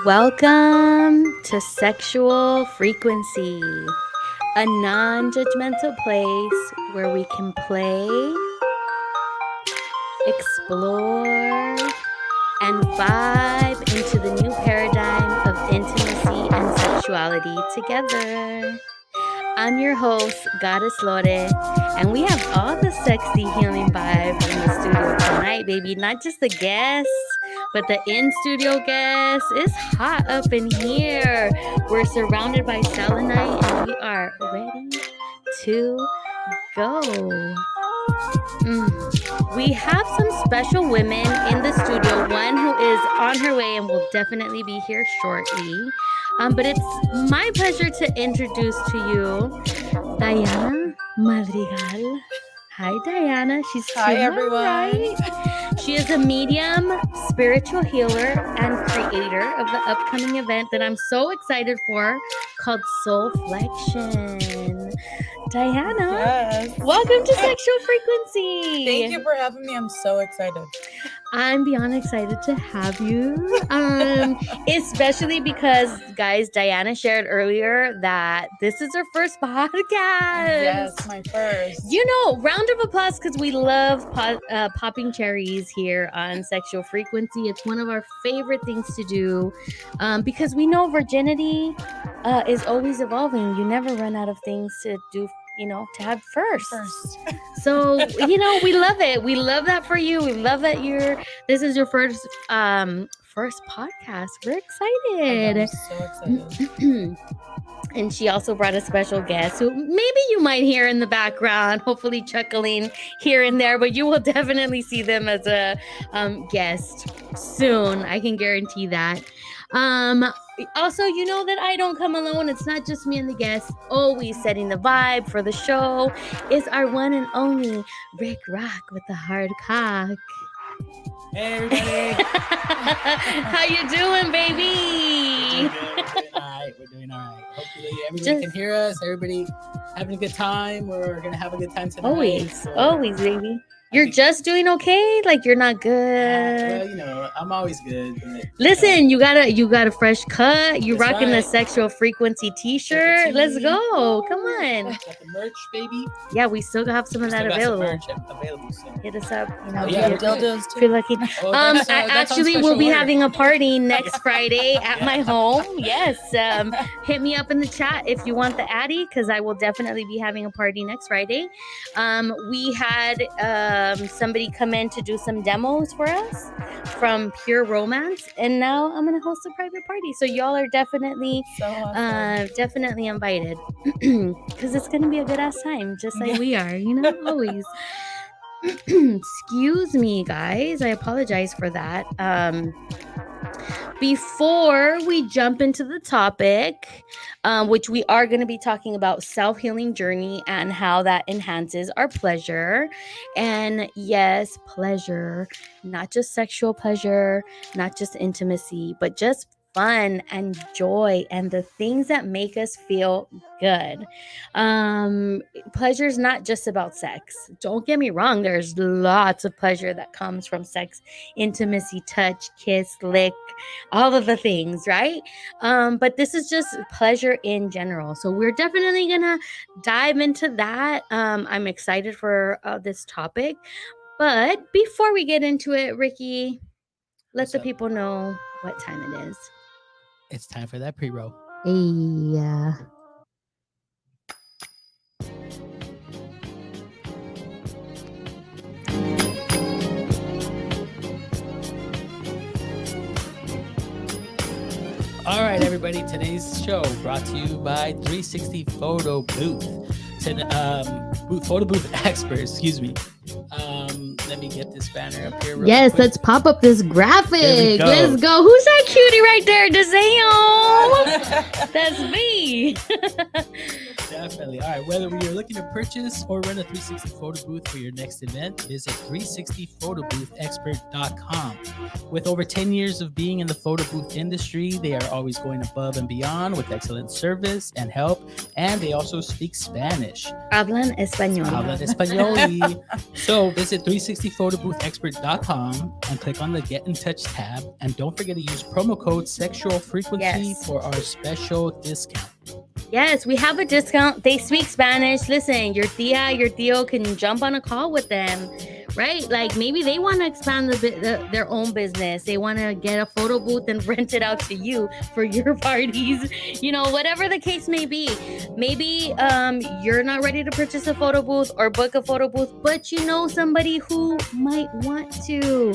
Welcome to Sexual Frequency, a non-judgmental place where we can play, explore, and vibe into the new paradigm of intimacy and sexuality together. I'm your host, Goddess Lore, and we have all the sexy healing vibe in the studio tonight, baby. Not just the guests, but the in-studio guests. It's hot up in here. We're surrounded by selenite, and we are ready to go. We have some special women in the studio. One who is on her way and will definitely be here shortly. But it's my pleasure to introduce to you Diana Madrigal. Hi, Diana. She's Hi, everyone. Right. She is a medium, spiritual healer, and creator of the upcoming event that I'm so excited for called Soul Flexion. Diana, yes. Welcome to Sexual Frequency. Thank you for having me. I'm so excited. I'm beyond excited to have you, especially because, guys, Diana shared earlier that this is her first podcast. Yes, my first. You know, round of applause because we love popping cherries here on Sexual Frequency. It's one of our favorite things to do because we know virginity is always evolving. You never run out of things to do, to have first. So, we love it. We love that for you. We love that this is your first podcast. We're excited. I'm so excited. And she also brought a special guest who maybe you might hear in the background, hopefully chuckling here and there, but you will definitely see them as a guest soon. I can guarantee that. Also, you know that I don't come alone. It's not just me and the guests. Always setting the vibe for the show is our one and only Rick Rock with the hard cock. Hey, everybody. How you doing, baby? We're doing all right. Hopefully everybody can hear us. Everybody having a good time. We're going to have a good time tonight. Always, baby. You're just doing okay? Like you're not good? Well, I'm always good. But, listen, you got a fresh cut. You're rocking right. the Sexual Frequency t-shirt. Let's go. Come on. Got the merch, baby. Yeah, we still have some of that available. So. Hit us up. Dildos too. Feel lucky. I actually will be having a party next Friday at my home. Yes. Hit me up in the chat if you want the Addy, because I will definitely be having a party next Friday. We had somebody come in to do some demos for us from Pure Romance, and now I'm gonna host a private party, so y'all are definitely definitely invited because it's gonna be a good ass time, just like we are, always. Excuse me, guys, I apologize for that. Before we jump into the topic, which we are going to be talking about self-healing journey and how that enhances our pleasure. And yes, pleasure, not just sexual pleasure, not just intimacy, but just fun and joy and the things that make us feel good. Pleasure is not just about sex. Don't get me wrong. There's lots of pleasure that comes from sex, intimacy, touch, kiss, lick, all of the things, right? But this is just pleasure in general. So we're definitely gonna dive into that. I'm excited for this topic. But before we get into it, Ricky, let the people know what time it is. It's time for that pre-roll. Yeah. All right, everybody. Today's show brought to you by 360 Photo Booth. Photo booth expert. Excuse me. Let me get this banner up here. Yes, quick. let's pop up this graphic. Let's go. Who's that cutie right there? DeSeo. That's me. Definitely. All right. Whether you're looking to purchase or rent a 360 photo booth for your next event, visit 360photoboothexpert.com. With over 10 years of being in the photo booth industry, they are always going above and beyond with excellent service and help. And they also speak Spanish. Hablan español. Hablan español. So visit 360photoboothexpert.com and click on the Get in Touch tab. And don't forget to use promo code Sexual Frequency for our special discount. Yes, we have a discount. They speak Spanish. Listen, your tia, your tío can jump on a call with them, right? Like maybe they want to expand their own business. They want to get a photo booth and rent it out to you for your parties. You know, whatever the case may be. Maybe you're not ready to purchase a photo booth or book a photo booth, but you know somebody who might want to.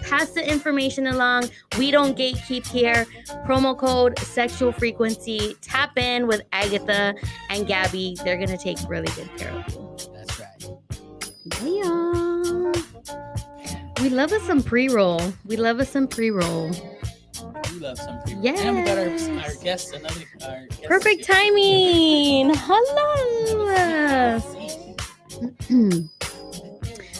Pass the information along. We don't gatekeep here. Promo code Sexual Frequency. Tap in with Agatha and Gabby. They're going to take really good care of you. That's right. Yeah. We love us some pre-roll. We love us some pre-roll. We love some people. Yes. And we got our guest, our guest Perfect timing. Hello.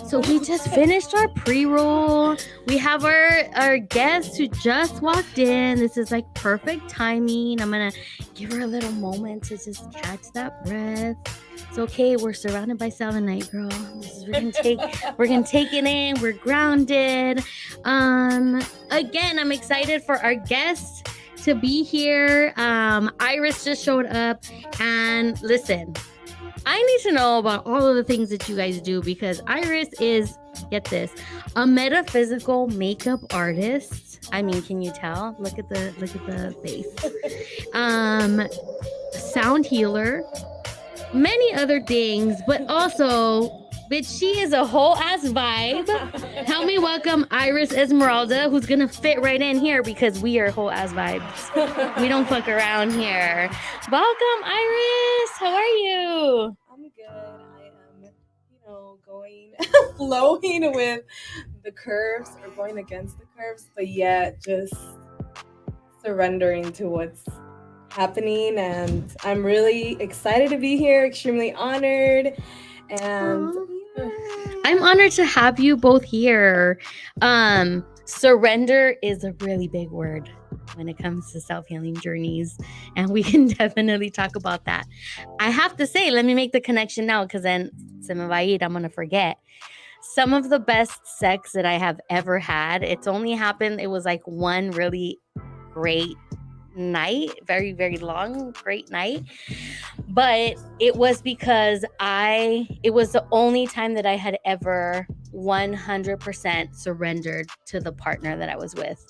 So we just finished our pre-roll. We have our guest who just walked in. This is like perfect timing. I'm gonna give her a little moment to just catch that breath. It's okay. We're surrounded by selenite, girl. We're gonna take it in. We're grounded. Again, I'm excited for our guest to be here. Iris just showed up, and listen, I need to know about all of the things that you guys do because Iris is, get this, a metaphysical makeup artist. I mean, can you tell? Look at the face. Sound healer, many other things, but also, bitch, she is a whole ass vibe. Help me welcome Iris Esmeralda, who's gonna fit right in here because we are whole ass vibes. We don't fuck around here. Welcome, Iris. How are you? I'm good. I am, going flowing with the curves or going against the curves, but yet just surrendering to what's happening. And I'm really excited to be here, extremely honored. And I'm honored to have you both here. Surrender is a really big word when it comes to self-healing journeys, and we can definitely talk about that. I have to say, let me make the connection now because then se me va a ir, I'm gonna forget. Some of the best sex that I have ever had, it's only happened, it was like one really great night, very, very long, great night. But it was because it was the only time that I had ever 100% surrendered to the partner that I was with.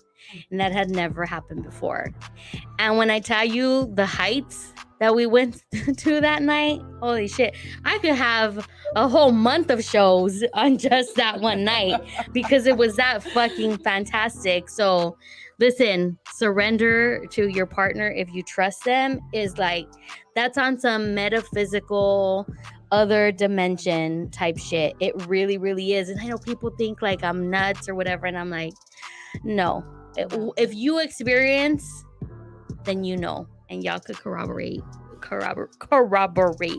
And that had never happened before. And when I tell you the heights that we went to that night, holy shit, I could have a whole month of shows on just that one night because it was that fucking fantastic. So listen, surrender to your partner if you trust them is like, that's on some metaphysical other dimension type shit. It really, really is. And I know people think like I'm nuts or whatever. And I'm like, no. If you experience, then you know. And y'all could corroborate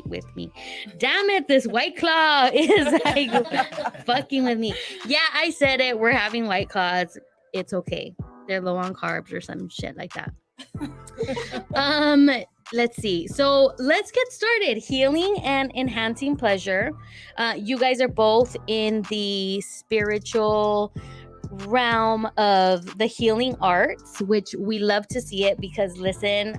with me. Damn it, this White Claw is like fucking with me. Yeah, I said it. We're having White Claws. It's okay. They're low on carbs or some shit like that. Let's see. So let's get started. Healing and enhancing pleasure. You guys are both in the spiritual realm of the healing arts, which we love to see it because listen,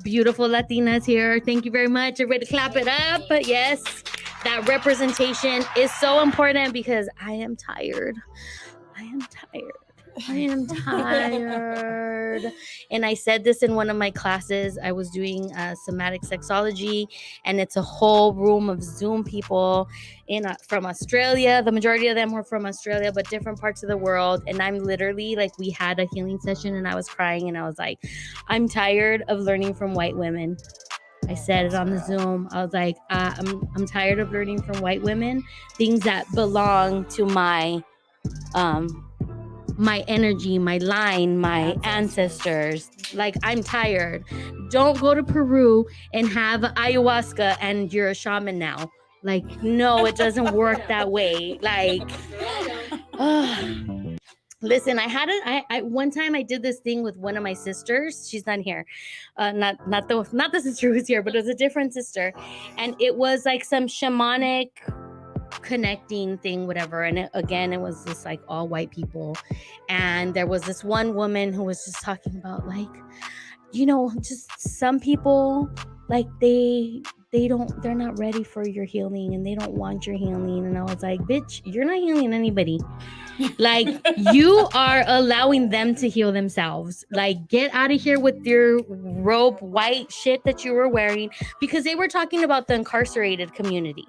beautiful Latinas here. Thank you very much. Everybody clap it up. Yes, that representation is so important because I am tired. And I said this in one of my classes. I was doing somatic sexology, and it's a whole room of Zoom people from Australia. The majority of them were from Australia, but different parts of the world. And I'm literally like, we had a healing session and I was crying and I was like, I'm tired of learning from white women. I said it on the Zoom. I was like, I'm tired of learning from white women, things that belong to my my energy, my line, my ancestors. Like, I'm tired. Don't go to Peru and have ayahuasca and you're a shaman now. Like, no, it doesn't work that way. Like, listen, I one time I did this thing with one of my sisters. She's not here, not the sister who's here, but it was a different sister, and it was like some shamanic connecting thing, whatever. And again, it was just like all white people, and there was this one woman who was just talking about, like, just some people, like, they're not ready for your healing and they don't want your healing. And I was like, bitch, you're not healing anybody. Like, you are allowing them to heal themselves. Like, get out of here with your robe white shit that you were wearing, because they were talking about the incarcerated community.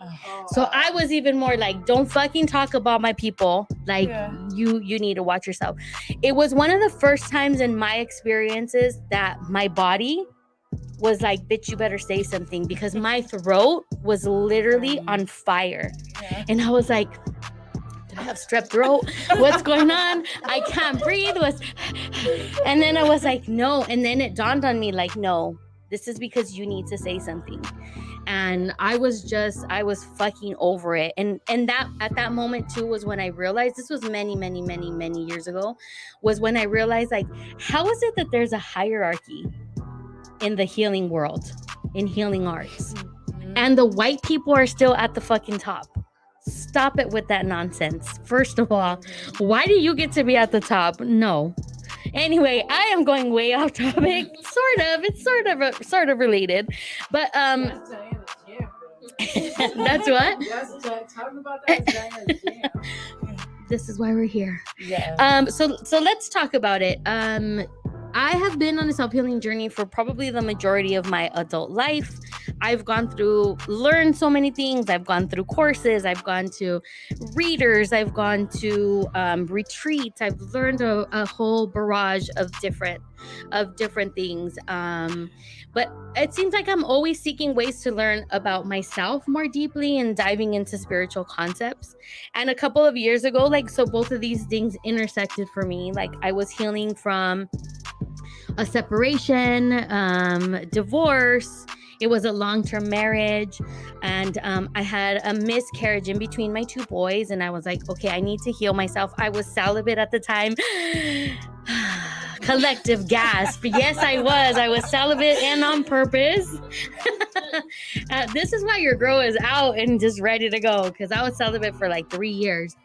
So I was even more like, don't fucking talk about my people. Like, you need to watch yourself. It was one of the first times in my experiences that my body was like, bitch, you better say something, because my throat was literally on fire. And I was like, I have strep throat. What's going on? I can't breathe. And then I was like, no. And then it dawned on me, like, no, this is because you need to say something. And I was fucking over it. And that at that moment too was when I realized, this was many, many, many, many years ago, was when I realized, like, how is it that there's a hierarchy in the healing world, in healing arts, and the white people are still at the fucking top? Stop it with that nonsense. First of all, why do you get to be at the top? No. Anyway, I am going way off topic. It's sort of related, but that's what. Talking about that is Diana's jam. This is why we're here. Yeah. So let's talk about it. I have been on a self-healing journey for probably the majority of my adult life. I've learned so many things. I've gone through courses. I've gone to readers. I've gone to retreats. I've learned a whole barrage of different things. But it seems like I'm always seeking ways to learn about myself more deeply and diving into spiritual concepts. And a couple of years ago, like, so both of these things intersected for me. Like, I was healing from a separation, divorce. It was a long-term marriage, and I had a miscarriage in between my two boys, and I was like, okay, I need to heal myself. I was celibate at the time. Collective gasp. Yes, I was celibate, and on purpose. This is why your girl is out and just ready to go, because I was celibate for like 3 years.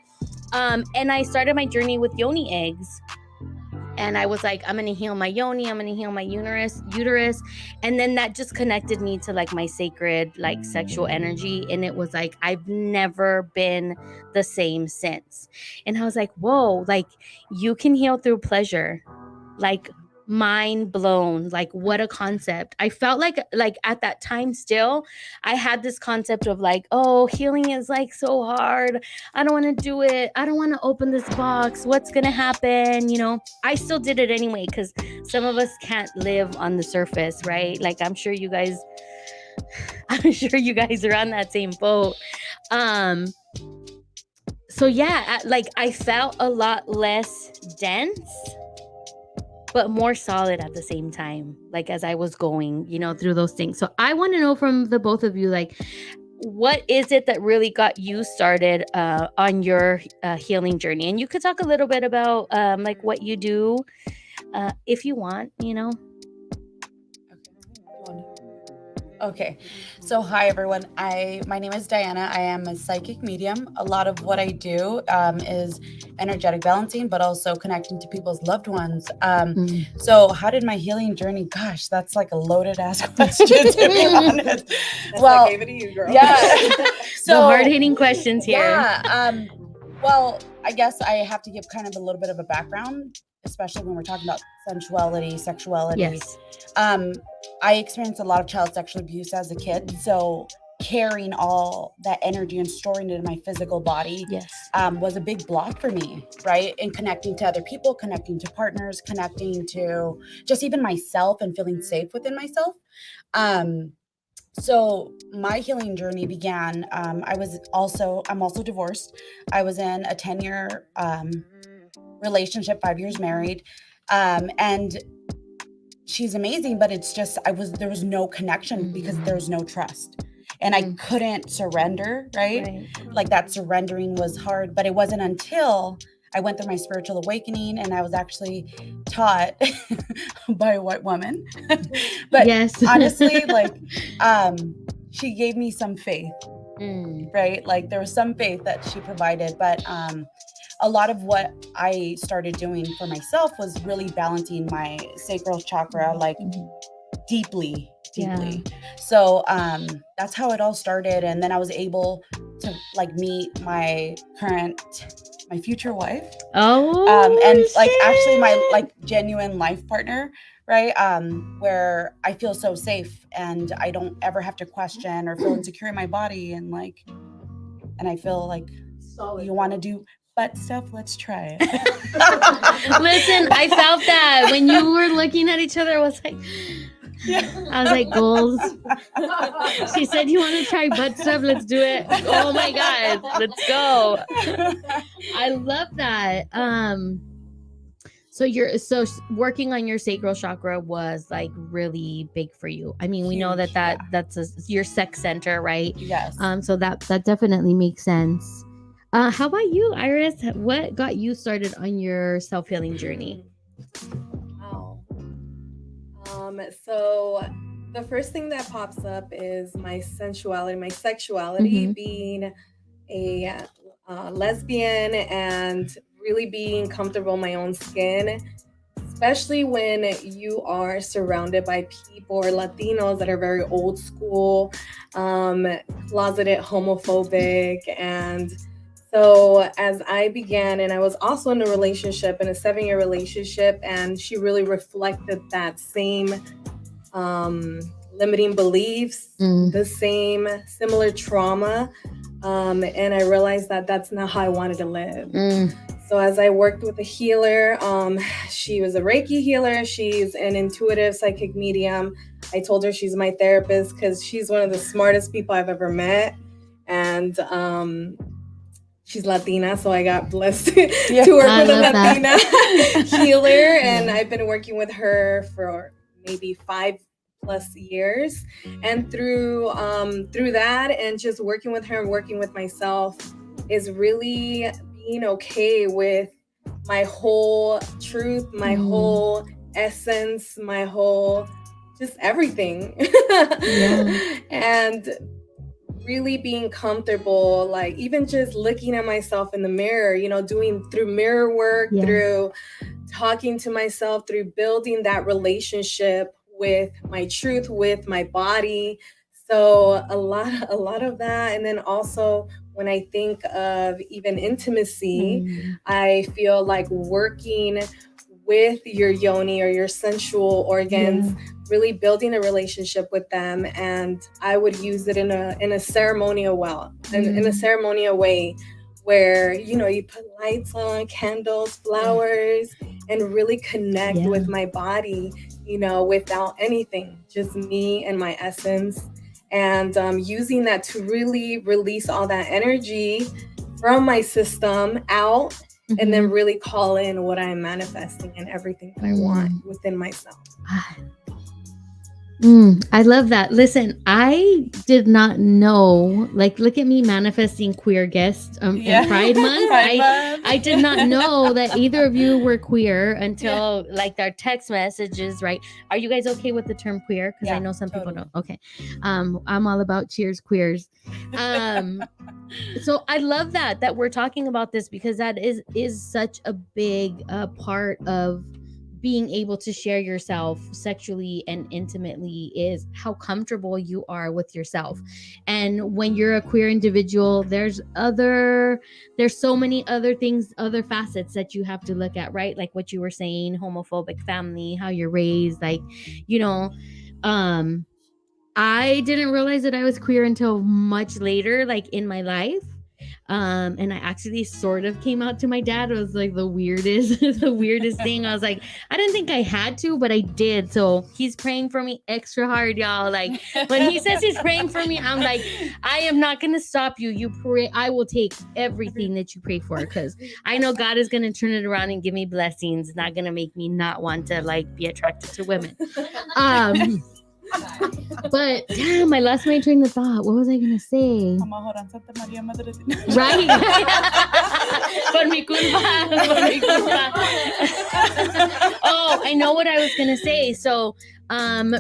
And I started my journey with yoni eggs. And I was like, I'm going to heal my yoni. I'm going to heal my uterus. And then that just connected me to, like, my sacred, like, sexual energy. And it was like, I've never been the same since. And I was like, whoa, like, you can heal through pleasure. Like, mind blown. Like, what a concept. I felt like at that time still, I had this concept of like, oh, healing is like so hard. I don't want to do it. I don't want to open this box. What's going to happen? I still did it anyway, because some of us can't live on the surface, right? Like, I'm sure you guys are on that same boat. So yeah, like, I felt a lot less dense, but more solid at the same time, like, as I was going, through those things. So I want to know from the both of you, like, what is it that really got you started on your healing journey? And you could talk a little bit about like what you do, if you want. Okay. So hi everyone. My name is Diana. I am a psychic medium. A lot of what I do is energetic balancing, but also connecting to people's loved ones. So how did my healing journey? Gosh, that's like a loaded ass question, to be honest. Well, I gave it to you, girl. Yeah. So the hard-hitting questions here. Yeah. Well, I guess I have to give kind of a little bit of a background, especially when we're talking about sensuality, sexuality. Yes. I experienced a lot of child sexual abuse as a kid. So carrying all that energy and storing it in my physical body was a big block for me, right? And connecting to other people, connecting to partners, connecting to just even myself and feeling safe within myself. So my healing journey began, I'm also divorced. I was in a 10-year relationship, 5 years married. And she's amazing, but it's just, there was no connection because there was no trust. And I couldn't surrender, right? Like that surrendering was hard, but it wasn't until I went through my spiritual awakening and I was actually taught by a white woman. But honestly, like, she gave me some faith, right? Like there was some faith that she provided, but a lot of what I started doing for myself was really balancing my sacral chakra, like deeply. So that's how it all started. And then I was able to like meet my future wife. And like actually my like genuine life partner, right? Where I feel so safe and I don't ever have to question or feel insecure in my body. And I feel like, you want to do butt stuff? Let's try it. Listen, I felt that when you were looking at each other. I was like, goals. She said, you want to try butt stuff? Let's do it. Oh my God, let's go. I love that. So working on your sacral chakra was like really big for you. I mean, we know that's your sex center, right? Yes. So that definitely makes sense. How about you, Iris? What got you started on your self-healing journey? Wow. So the first thing that pops up is my sensuality, my sexuality, being a lesbian and really being comfortable in my own skin, especially when you are surrounded by people or Latinos that are very old school, closeted homophobic. And so as I began, and I was also in a relationship, in a 7-year relationship, and she really reflected that same limiting beliefs, the same similar trauma. And I realized that that's not how I wanted to live. So as I worked with a healer, she was a Reiki healer. She's an intuitive psychic medium. I told her she's my therapist because she's one of the smartest people I've ever met. And she's Latina, so I got blessed to work with a Latina healer. And I've been working with her for maybe 5+ years. And through that and just working with her and working with myself is really being okay with my whole truth, my whole essence, my whole just everything. And really being comfortable, like even just looking at myself in the mirror, doing through mirror work, through talking to myself, through building that relationship with my truth, with my body. So a lot of that. And then also when I think of even intimacy, I feel like working with your yoni or your sensual organs, really building a relationship with them. And I would use it in a ceremonial in a ceremonial way where, you put lights on, candles, flowers, and really connect with my body, without anything, just me and my essence. And using that to really release all that energy from my system out, and then really call in what I'm manifesting and everything that I want within myself. I love that. Listen, I did not know, like, look at me manifesting queer guests in Pride Month. I did not know that either of you were queer until like our text messages, right? Are you guys okay with the term queer? Because I know some people don't. Okay. I'm all about cheers, queers. So I love that we're talking about this, because that is such a big part of being able to share yourself sexually and intimately, is how comfortable you are with yourself. And when you're a queer individual, there's so many other things, other facets that you have to look at, right? Like what you were saying, homophobic family, how you're raised, like, I didn't realize that I was queer until much later, like in my life. And I actually sort of came out to my dad. It was like the weirdest thing. I was like, I didn't think I had to, but I did. So he's praying for me extra hard, y'all. Like when he says he's praying for me, I'm like, I am not gonna stop you. You pray, I will take everything that you pray for, because I know God is gonna turn it around and give me blessings. It's not gonna make me not want to like be attracted to women. But damn, I lost my train of thought. What was I gonna say? Right? Por mi culpa. Por mi culpa. Oh, I know what I was gonna say. So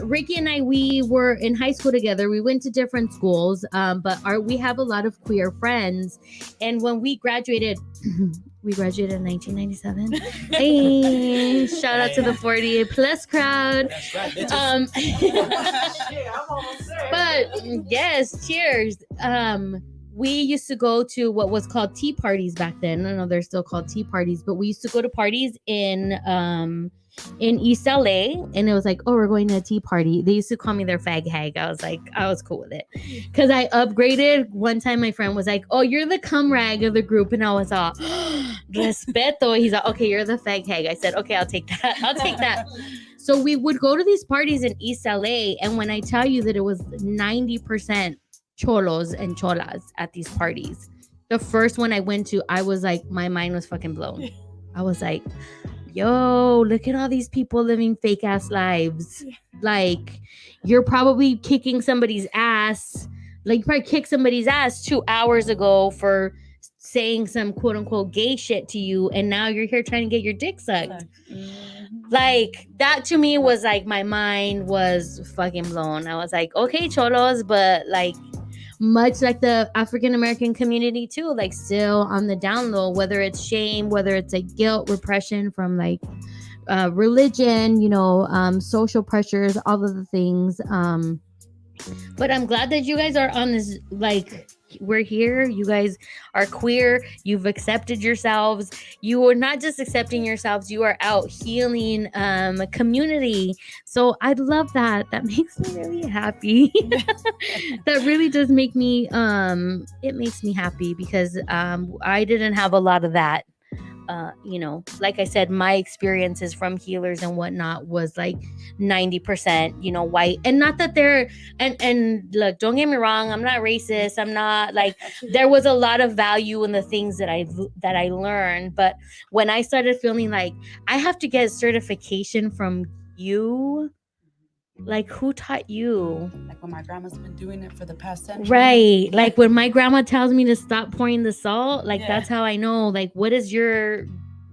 Ricky and I, we were in high school together. We went to different schools, but we have a lot of queer friends. And when we graduated, we graduated in 1997. Hey, shout out to the 48 plus crowd. That's right, But yes, cheers. We used to go to what was called tea parties back then. I know they're still called tea parties, but we used to go to parties in East LA, and it was like, oh, we're going to a tea party. They used to call me their fag hag. I was cool with it because I upgraded. One time my friend was like, oh, you're the cum rag of the group, and I was all respeto. He's like, okay, you're the fag hag. I said, okay, I'll take that. So we would go to these parties in East LA, and when I tell you that it was 90% cholos and cholas at these parties, the first one I went to, I was like, my mind was fucking blown. I was like, yo, look at all these people living fake ass lives. Like, you're probably kicking somebody's ass. Like, you probably kicked somebody's ass 2 hours ago for saying some quote unquote gay shit to you, and now you're here trying to get your dick sucked. Like, that to me was like, my mind was fucking blown. I was like, okay, cholos, but like, much like the African American community too, like still on the down low, whether it's shame, whether it's like guilt, repression from like religion, social pressures, all of the things. But I'm glad that you guys are on this, like, we're here. You guys are queer. You've accepted yourselves. You are not just accepting yourselves, you are out healing a community. So I love that. That makes me really happy. That really does make me it makes me happy because I didn't have a lot of that. Like I said, my experiences from healers and whatnot was like 90%, white. And not that they're, and look, don't get me wrong, I'm not racist. I'm not like, there was a lot of value in the things that I learned. But when I started feeling like I have to get certification from you, like, who taught you? Like when my grandma's been doing it for the past century. Right. Like when my grandma tells me to stop pouring the salt, like that's how I know. Like, what did your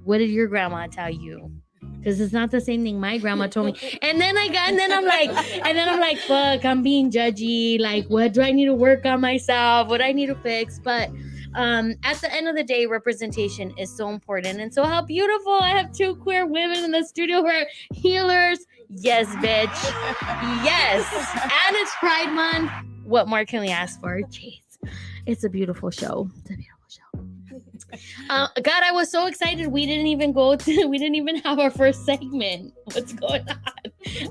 grandma tell you? Because it's not the same thing my grandma told me. And then I'm like, fuck, I'm being judgy. Like, what do I need to work on myself? What I need to fix? But at the end of the day, representation is so important. And so how beautiful. I have 2 queer women in the studio who are healers. Yes, bitch. Yes. And it's Pride Month. What more can we ask for? Jeez. It's a beautiful show. God, I was so excited. We didn't even have our first segment. What's going on?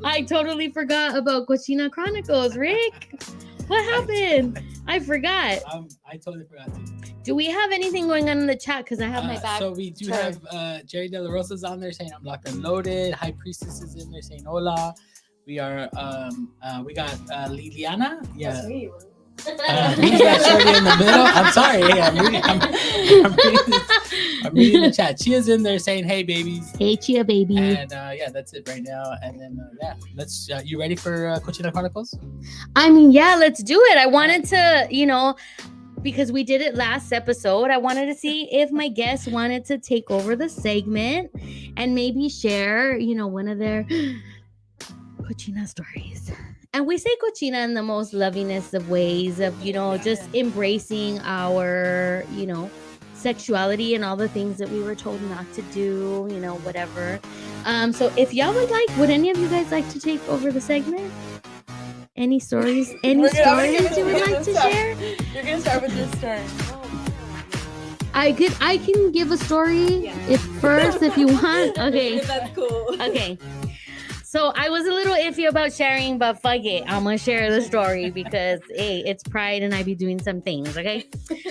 I totally forgot about Cochina Chronicles. Rick, what happened? I forgot. I totally forgot too. Do we have anything going on in the chat? Because I have my back. So we do have Jerry De La Rosa's on there saying I'm locked and loaded. High Priestess is in there saying hola. We are we got Liliana. Yeah. That's me. Who's that shorty in the middle? I'm sorry. Hey, I'm reading the chat. Chia's in there saying, hey, babies. Hey, Chia, baby. And that's it right now. And then, let's, you ready for Cochina Chronicles? I mean, yeah, let's do it. I wanted to, because we did it last episode, I wanted to see if my guests wanted to take over the segment and maybe share, one of their cochina stories. And we say cochina in the most lovingest of ways of, just embracing our, sexuality and all the things that we were told not to do, whatever. So if y'all would any of you guys like to take over the segment? Any stories? Any stories you would like to share? You're gonna start with your story. I can give a story if you want. Okay. That's cool. Okay. So I was a little iffy about sharing, but fuck it, I'm gonna share the story because hey, it's Pride and I be doing some things, okay?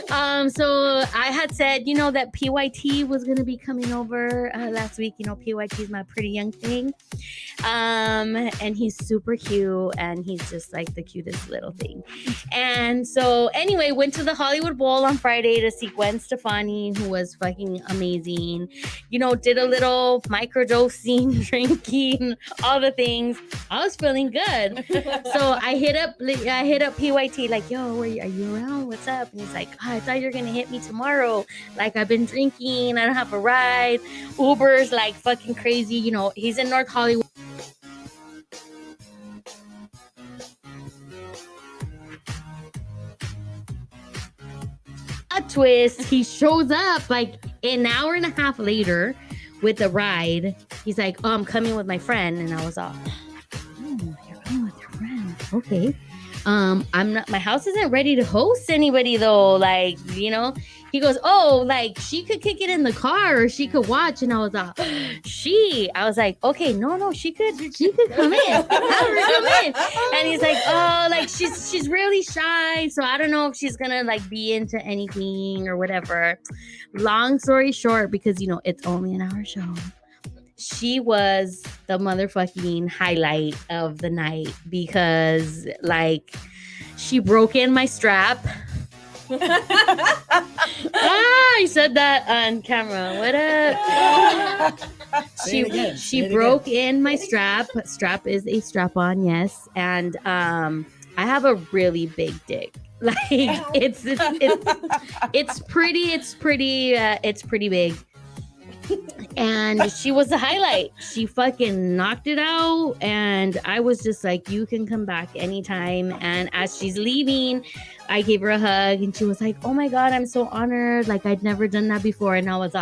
So I had said, that PYT was gonna be coming over last week. PYT is my pretty young thing, and he's super cute, and he's just like the cutest little thing. And so anyway, went to the Hollywood Bowl on Friday to see Gwen Stefani, who was fucking amazing. Did a little microdosing, drinking, all the things. I was feeling good. So I hit up PYT like, yo, are you around? What's up? And he's like, I thought you were gonna hit me tomorrow. Like, I've been drinking, I don't have a ride. Uber's like fucking crazy. He's in North Hollywood. A twist, he shows up like an hour and a half later with a ride. He's like, oh, I'm coming with my friend. And I was all, oh, you're coming with your friend. Okay. I'm not, my house isn't ready to host anybody though. Like, he goes, oh, like she could kick it in the car or she could watch. And I was like, I was like, okay, no, she could come in. Have her come in. And he's like, oh, like she's really shy. So I don't know if she's gonna like be into anything or whatever. Long story short, because it's only an hour show. She was the motherfucking highlight of the night because like she broke in my strap. I said that on camera. What up? She broke in my strap. Strap is a strap-on, yes. And I have a really big dick. Like it's pretty big. And she was the highlight. She fucking knocked it out. And I was just like, you can come back anytime. And as she's leaving, I gave her a hug and she was like, oh my God, I'm so honored. Like, I'd never done that before. And I was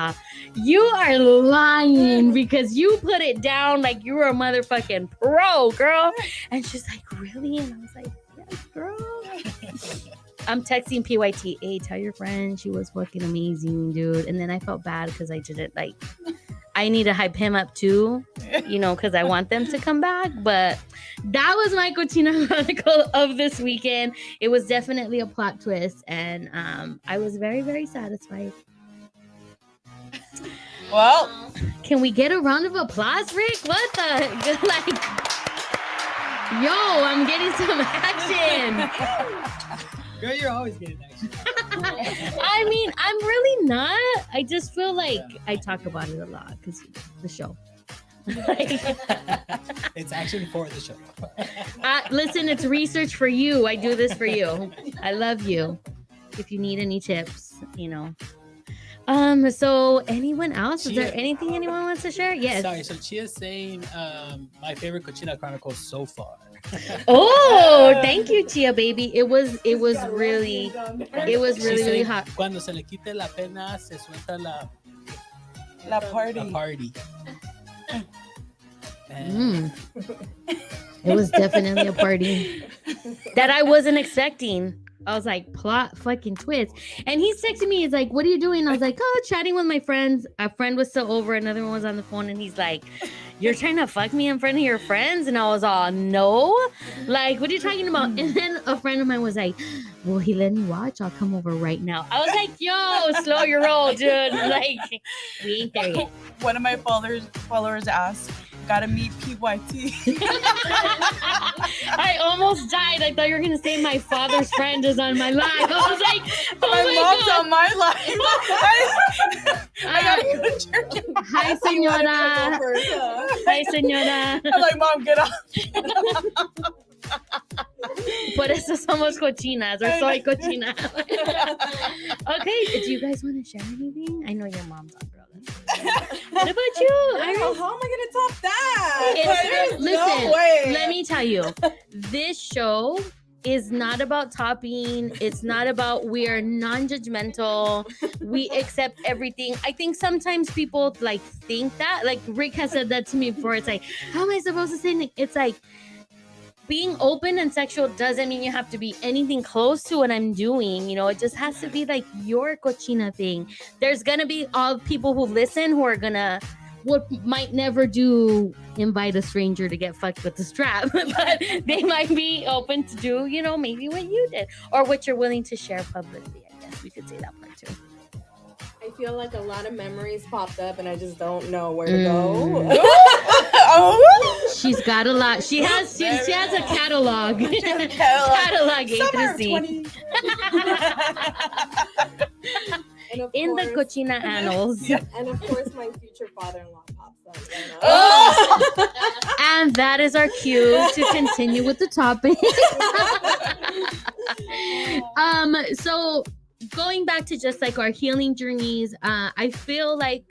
you are lying because you put it down like you were a motherfucking pro, girl. And she's like, really? And I was like, yes, girl. I'm texting PYT, hey, tell your friend she was fucking amazing, dude. And then I felt bad because I didn't I need to hype him up too, because I want them to come back. But that was my Cochina Chronicle of this weekend. It was definitely a plot twist, and I was very, very satisfied. Well, can we get a round of applause, Rick? What the yo, I'm getting some action. Girl, you're always getting action. I mean, I'm really not. I just feel like I talk about it a lot because the show. It's actually for the show. Listen, it's research for you. I do this for you. I love you. If you need any tips, So anyone else? Is there anything anyone wants to share? Yes. Sorry. So Chia's saying my favorite Cochina Chronicle so far. Oh, thank you, Chia baby. It was really hot. Cuando se le quite la pena, se suelta la party. La party. It was definitely a party that I wasn't expecting. I was like, plot fucking twist. And he's texting me. He's like, what are you doing? I was like, oh, chatting with my friends. A friend was still over. Another one was on the phone. And he's like, you're trying to fuck me in front of your friends? And I was all, no. Like, what are you talking about? And then a friend of mine was like, will he let me watch? I'll come over right now. I was like, yo, slow your roll, dude. Like, we ain't there yet. One of my followers asked, gotta meet PYT. I almost died. I thought you were gonna say my father's friend is on my live. I was like, oh my mom's God. on my live. I gotta go to church. Hi, señora. Hi, señora. I'm like, Mom, get off. Por eso somos cochinas, or soy cochina. Okay, do you guys want to share anything? I know your mom's on, brother. What about you? Girl, how am I gonna top that? Listen, no way. let me tell you, this show is not about topping. It's not about, we are non-judgmental. We accept everything. I think sometimes people think that, like Rick has said that to me before. It's like, how am I supposed to say it? It's like, being open and sexual doesn't mean you have to be anything close to what I'm doing. It just has to be like your cochina thing. There's gonna be all people who listen who are gonna might never do invite a stranger to get fucked with the strap, but they might be open to do, you know, maybe what you did or what you're willing to share publicly. I guess we could say that part too. I feel like a lot of memories popped up and I just don't know where to go. She's got a lot. She has a catalog. Catalog A to Z. In the cochina annals. And of course, my future father-in-law pops up. You know? And that is our cue to continue with the topic. So going back to just like our healing journeys, I feel like,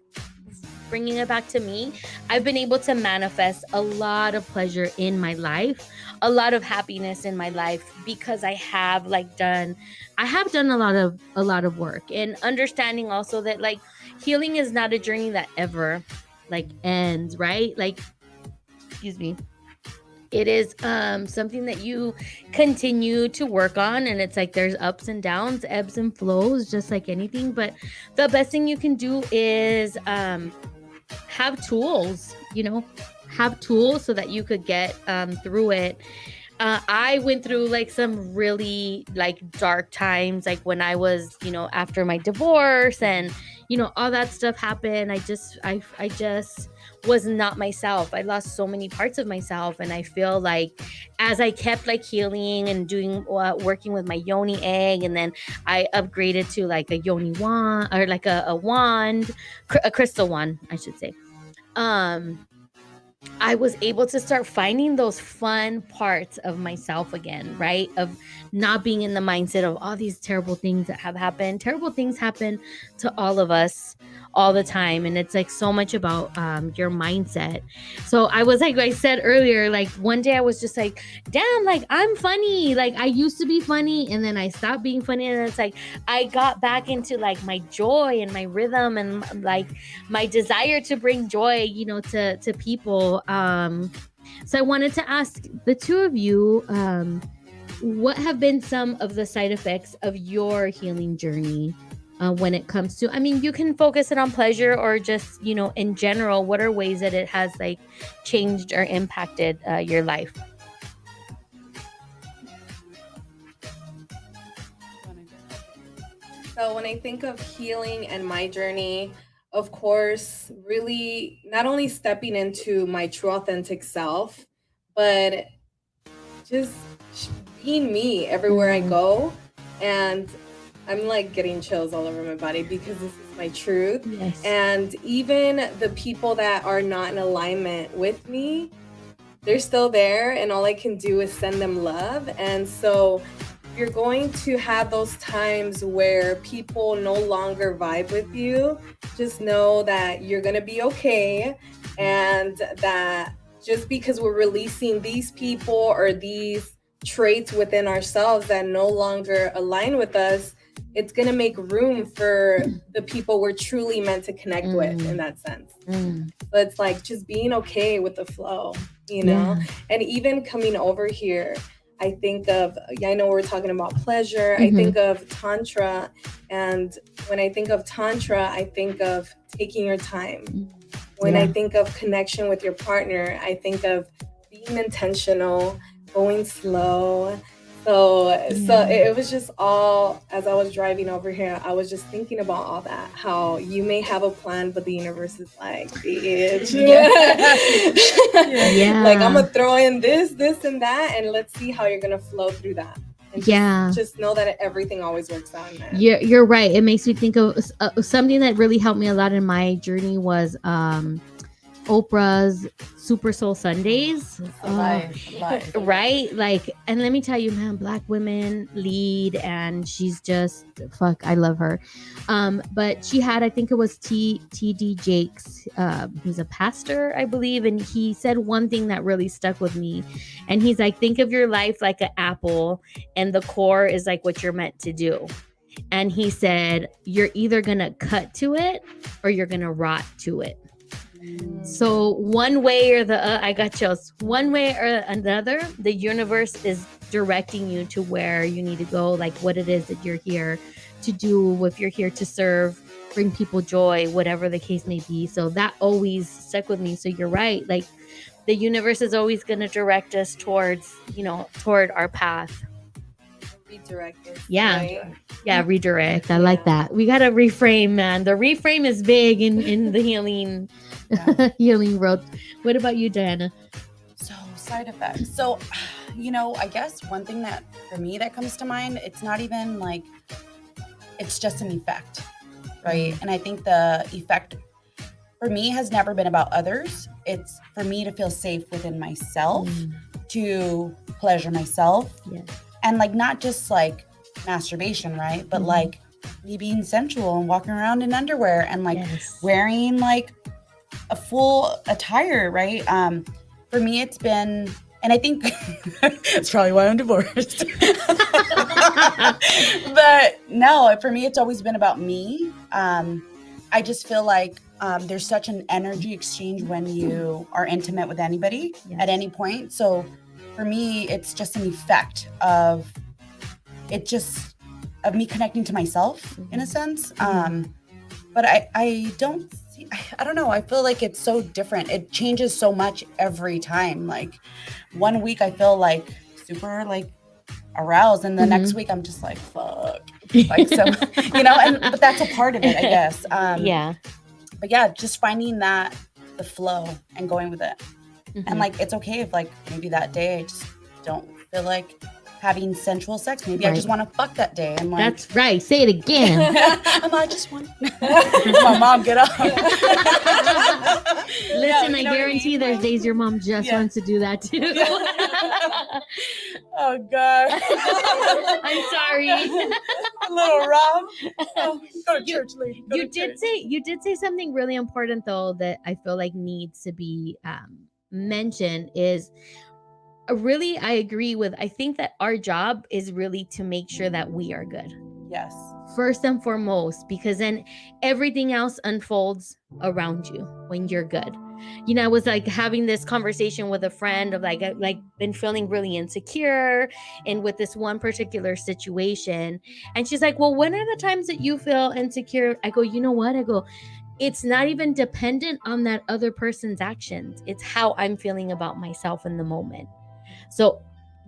bringing it back to me, I've been able to manifest a lot of pleasure in my life, a lot of happiness in my life, because I have done a lot of work, and understanding also that like healing is not a journey that ever like ends, right? Like, excuse me. It is something that you continue to work on, and it's like there's ups and downs, ebbs and flows, just like anything. But the best thing you can do is have tools, so that you could get through it. I went through like some really like dark times, like when I was, after my divorce, and all that stuff happened. I just was not myself. I lost so many parts of myself, and I feel like as I kept like healing and doing working with my yoni egg, and then I upgraded to like a yoni wand, or like a wand, a crystal wand, I should say. I was able to start finding those fun parts of myself again, right? Of not being in the mindset of all these terrible things that have happened. Terrible things happen to all of us all the time. And it's like so much about your mindset. So I was like I said earlier, like one day I was just like, damn, like I'm funny. Like I used to be funny, and then I stopped being funny. And it's like I got back into like my joy and my rhythm, and like my desire to bring joy, to people. So I wanted to ask the two of you, what have been some of the side effects of your healing journey when it comes to, you can focus it on pleasure or just, in general, what are ways that it has like changed or impacted your life? So when I think of healing and my journey, of course, really not only stepping into my true authentic self, but just being me everywhere I go. And I'm like getting chills all over my body because this is my truth. Yes. And even the people that are not in alignment with me, they're still there, and all I can do is send them love. And so you're going to have those times where people no longer vibe with you. Just know that you're going to be okay, and that just because we're releasing these people or these traits within ourselves that no longer align with us, it's going to make room for the people we're truly meant to connect with in that sense. So it's like just being okay with the flow, Yeah. And even coming over here, I think of, I know we're talking about pleasure. I think of Tantra. And when I think of Tantra, I think of taking your time. When I think of connection with your partner, I think of being intentional, going slow. So it was just all, as I was driving over here, I was just thinking about all that, how you may have a plan, but the universe is like, bitch. Like, I'm going to throw in this, and that, and let's see how you're going to flow through that. And just know that everything always works out in that. You're right. It makes me think of something that really helped me a lot in my journey was Oprah's Super Soul Sundays. Life. Right? Like, and let me tell you, man, Black women lead, and she's just, I love her. But she had, I think it was T.D. Jakes. He's a pastor, I believe. And he said one thing that really stuck with me. And he's like, think of your life like an apple, and the core is like what you're meant to do. And he said, you're either going to cut to it or you're going to rot to it. So one way or the I got chills. One way or another, the universe is directing you to where you need to go, like what it is that you're here to do, if you're here to serve bring people joy, whatever the case may be. So that always stuck with me. So you're right. Like the universe is always going to direct us towards, toward our path. Redirect us. Yeah. Right? Yeah. Redirect. I like that. We got to reframe, man. The reframe is big in the healing, healing world. What about you, Diana? So side effects. So, I guess one thing that for me that comes to mind, it's not even like, it's just an effect, right? And I think the effect for me has never been about others. It's for me to feel safe within myself, to pleasure myself. Yes. And like, not just like masturbation, right? But like me being sensual and walking around in underwear and like wearing like a full attire, right? For me, it's been, and I think it's probably why I'm divorced. But no, for me, it's always been about me. I just feel like there's such an energy exchange when you are intimate with anybody at any point. So for me, it's just an effect of me connecting to myself in a sense. But I don't see, I don't know. I feel like it's so different. It changes so much every time. Like one week I feel like super like aroused, and the next week I'm just like, fuck. Like so, but that's a part of it, I guess. But yeah, just finding the flow and going with it. And like, it's okay if like maybe that day I just don't feel like having sensual sex. Maybe I just want to fuck that day. I'm like, that's right. Say it again. I just want my mom, get up. Listen, I guarantee there's days your mom just wants to do that too. Oh God. I'm sorry. A little rough. Oh, go to church, lady. You did say something really important though that I feel like needs to be mentioned is really, I agree with, I think that our job is really to make sure that we are good. Yes. First and foremost, because then everything else unfolds around you when you're good. I was like having this conversation with a friend of like been feeling really insecure and with this one particular situation. And she's like, well, when are the times that you feel insecure? I go, you know what? I go, it's not even dependent on that other person's actions. It's how I'm feeling about myself in the moment. So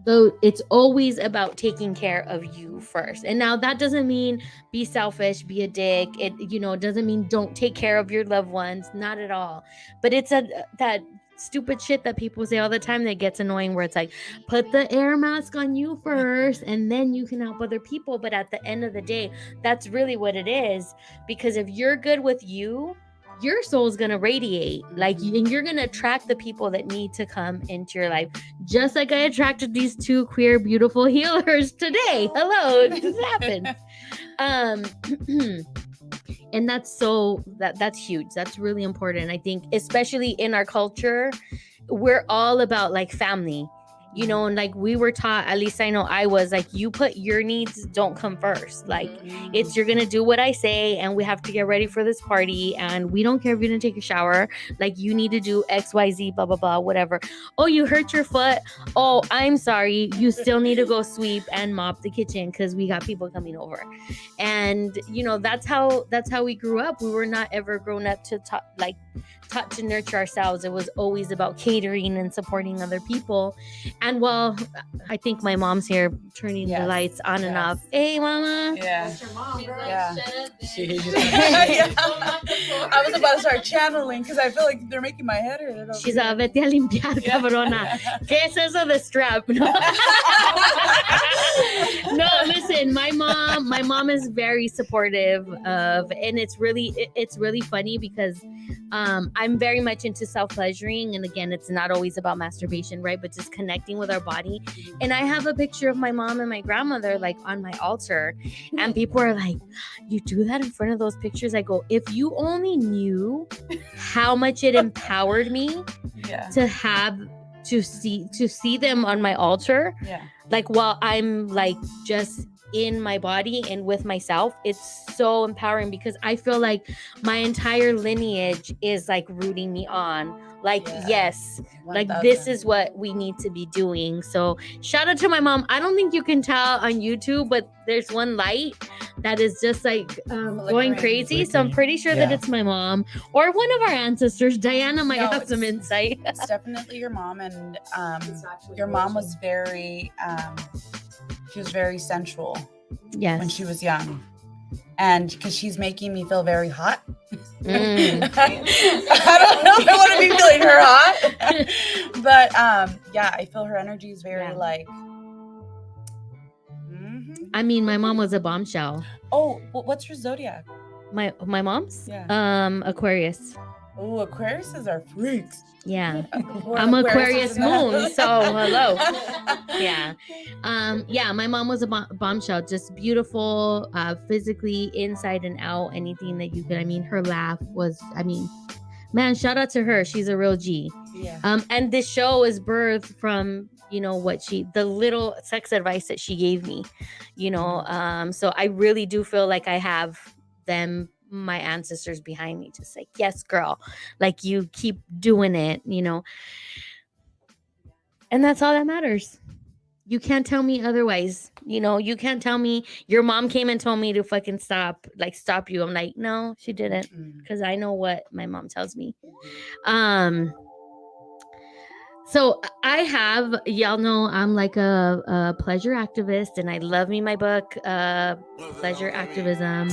though it's always about taking care of you first. And now that doesn't mean be selfish, be a dick. It doesn't mean don't take care of your loved ones, not at all. But it's that stupid shit that people say all the time that gets annoying, where it's like, put the air mask on you first and then you can help other people. But at the end of the day, that's really what it is, because if you're good with you, your soul's gonna radiate, and you're gonna attract the people that need to come into your life. Just like I attracted these two queer, beautiful healers today. Hello, it just happened. And that's huge. That's really important. I think, especially in our culture, we're all about like family. And like we were taught, at least I know I was, like, you put your needs don't come first. Like it's, you're gonna do what I say, and we have to get ready for this party, and we don't care if you didn't take a shower. Like you need to do XYZ, blah blah blah, whatever. Oh, you hurt your foot. Oh, I'm sorry. You still need to go sweep and mop the kitchen because we got people coming over. And that's how we grew up. We were not ever grown up to taught to nurture ourselves. It was always about catering and supporting other people. And well, I think my mom's here turning the lights on and off. Hey, mama. Yeah. That's your mom, girl. Yeah. Yeah. I was about to start channeling because I feel like they're making my head hurt. She's vete a limpiar, cabrona. ¿Qué es eso de strap? No. No, listen, my mom is very supportive of, and it's really funny because I'm very much into self-pleasuring, and again, it's not always about masturbation, right? But just connecting with our body. And I have a picture of my mom and my grandmother like on my altar, and people are like, you do that in front of those pictures? I go, if you only knew how much it empowered me to see them on my altar, like while I'm like just in my body and with myself, it's so empowering because I feel like my entire lineage is like rooting me on. Like, yes, like this is what we need to be doing. So shout out to my mom. I don't think you can tell on YouTube, but there's one light that is just like going crazy. So I'm pretty sure that it's my mom or one of our ancestors. Diana might have some insight. It's definitely your mom, and your mom was very she was very sensual when she was young, and because she's making me feel very hot. I don't know if I want to be feeling her hot, but yeah, I feel her energy is very like I mean, my mom was a bombshell. Oh, what's your zodiac? My mom's? Yeah. Aquarius. Oh, Aquariuses are freaks. Yeah. I'm Aquarius moon, so hello. Yeah. Yeah, my mom was a bombshell, just beautiful, physically inside and out, anything that you could. I mean, her laugh was, I mean, man, shout out to her. She's a real G. Yeah. And this show is birthed from, you know, the little sex advice that she gave me, you know. So I really do feel like I have my ancestors behind me, just like, yes, girl, like you keep doing it, you know. And that's all that matters. You can't tell me otherwise. You know, you can't tell me your mom came and told me to fucking stop you. I'm like, no, she didn't, because I know what my mom tells me. So y'all know I'm like a pleasure activist, and I love me my book, Pleasure Activism.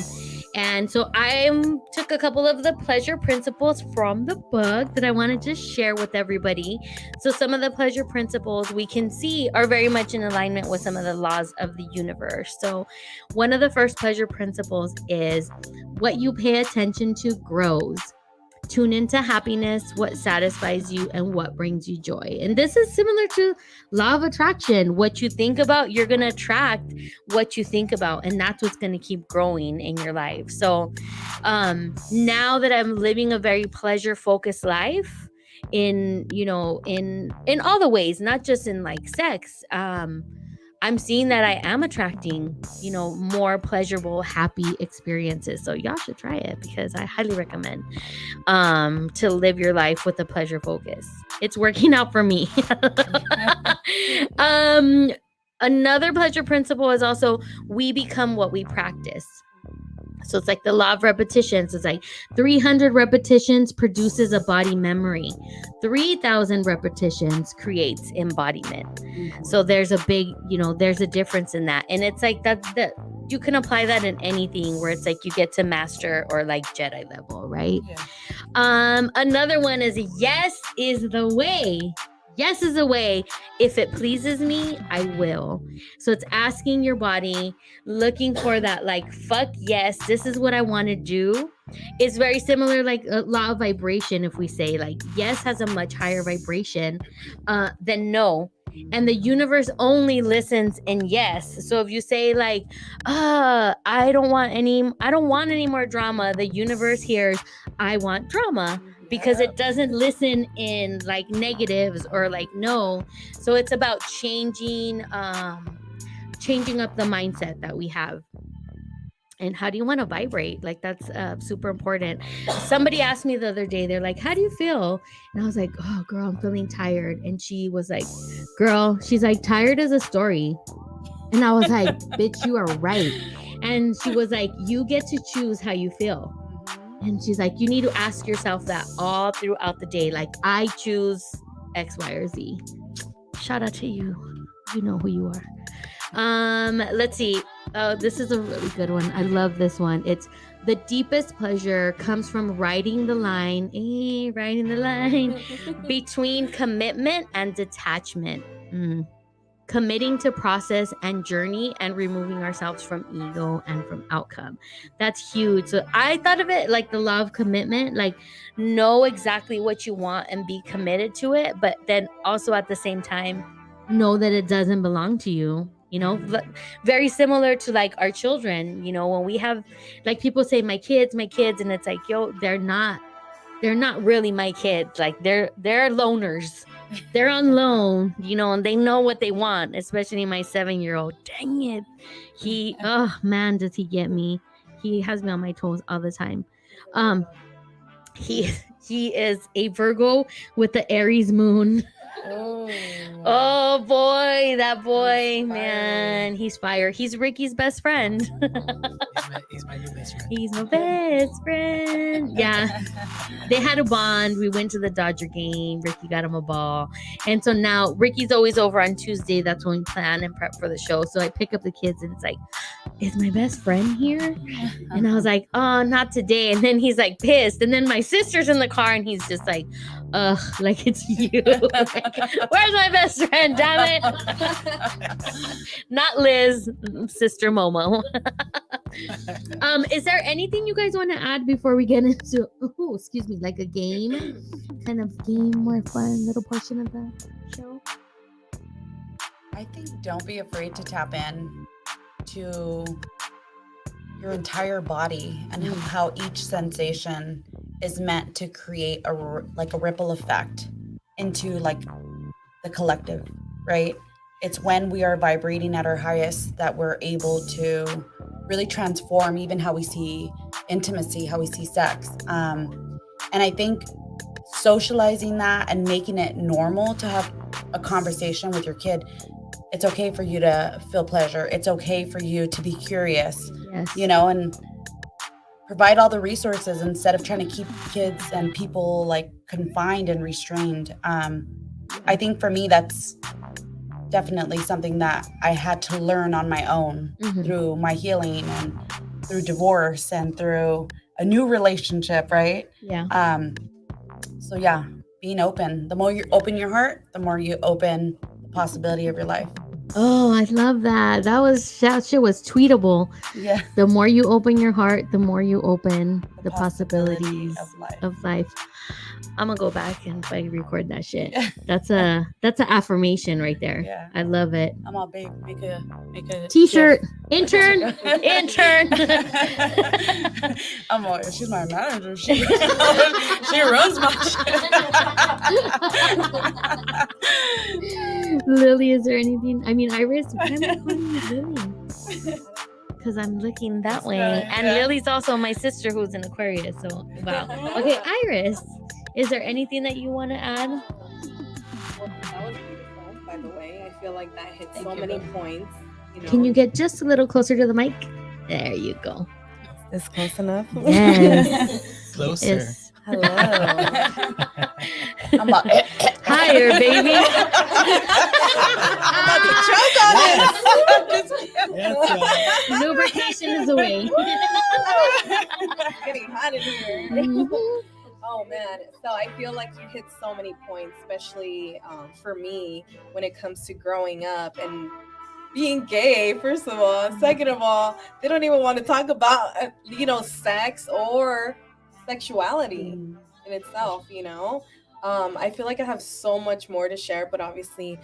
And so I took a couple of the pleasure principles from the book that I want to just share with everybody. So some of the pleasure principles we can see are very much in alignment with some of the laws of the universe. So one of the first pleasure principles is what you pay attention to grows. Tune into happiness, what satisfies you, and what brings you joy. And this is similar to law of attraction. What you think about, you're going to attract what you think about. And that's what's going to keep growing in your life. So now that I'm living a very pleasure-focused life in all the ways, not just in like sex, I'm seeing that I am attracting, you know, more pleasurable, happy experiences. So y'all should try it, because I highly recommend to live your life with a pleasure focus. It's working out for me. Another pleasure principle is also we become what we practice. So it's like the law of repetition. So it's like 300 repetitions produces a body memory. 3,000 repetitions creates embodiment. So there's a big, you know, there's a difference in that. And it's like that you can apply that in anything where it's like you get to master or like Jedi level, right? Yeah. Another one is yes is the way. Yes is a way. If it pleases me, I will. So it's asking your body, looking for that like, fuck yes, this is what I want to do. It's very similar, like a law of vibration. If we say like yes has a much higher vibration than no. And the universe only listens in yes. So if you say like, I don't want any more drama, the universe hears, I want drama. Because it doesn't listen in like negatives or like no. So it's about changing up the mindset that we have. And how do you want to vibrate? Like that's super important. Somebody asked me the other day, they're like, how do you feel? And I was like, oh girl, I'm feeling tired. And she was like, girl, she's like, tired is a story. And I was like, bitch, you are right. And she was like, you get to choose how you feel. And she's like, you need to ask yourself that all throughout the day. Like, I choose X, Y, or Z. Shout out to you. You know who you are. Let's see. Oh, this is a really good one. I love this one. It's the deepest pleasure comes from riding the line between commitment and detachment. Committing to process and journey and removing ourselves from ego and from outcome. That's huge. So I thought of it like the law of commitment, like know exactly what you want and be committed to it, but then also at the same time know that it doesn't belong to you. You know, very similar to like our children, you know, when we have like people say my kids, and it's like, yo, they're not really my kids. Like they're loners. they're on loan, and they know what they want, especially my 7-year-old. Dang it. Oh man, does he get me. He has me on my toes all the time. He is a Virgo with the Aries moon. Oh boy, that boy, man, he's fire. He's Ricky's best friend. He's my new best friend. He's my best friend. Yeah. They had a bond. We went to the Dodger game. Ricky got him a ball. And so now Ricky's always over on Tuesday. That's when we plan and prep for the show. So I pick up the kids and it's like, is my best friend here? And I was like, oh, not today. And then he's like pissed. And then my sister's in the car and he's just like, ugh, like it's you. Where's my best friend? Damn it. Not Liz, sister Momo. Is there anything you guys want to add before we get into, like a game? Kind of game, more fun little portion of the show? I think don't be afraid to tap in to your entire body and how each sensation is meant to create a ripple effect into like the collective, right? It's when we are vibrating at our highest that we're able to really transform even how we see intimacy, how we see sex. And I think socializing that and making it normal to have a conversation with your kid. It's okay for you to feel pleasure. It's okay for you to be curious, yes. And provide all the resources instead of trying to keep kids and people like confined and restrained. I think for me, that's definitely something that I had to learn on my own through my healing and through divorce and through a new relationship, right? Yeah. So yeah, being open. The more you open your heart, the more you open the possibility of your life. Oh, I love that. That shit was tweetable. Yeah. The more you open your heart, the more you open the possibilities of life. I'm gonna go back and record that shit. Yeah. That's an affirmation right there. Yeah. I love it. I'm all big. Make a t-shirt. gift. Intern. I'm all, she's my manager. She runs my shit. Lily, is there anything? I mean, Iris, why am I calling you Lily? Because I'm looking that way. And Lily's also my sister who's an Aquarius. So, wow. Okay, Iris, is there anything that you want to add? Well, that was beautiful, by the way. I feel like that hit so many points. Can you get just a little closer to the mic? There you go. Is this close enough? Yes. Closer. Yes. Hello. I'm about higher, baby. I'm about to choke on it. Lubrication is away. It's getting hot in here. Mhm. Oh man, so I feel like you hit so many points, especially for me when it comes to growing up and being gay, first of all. Second of all, they don't even want to talk about sex or sexuality in itself. I feel like I have so much more to share, but obviously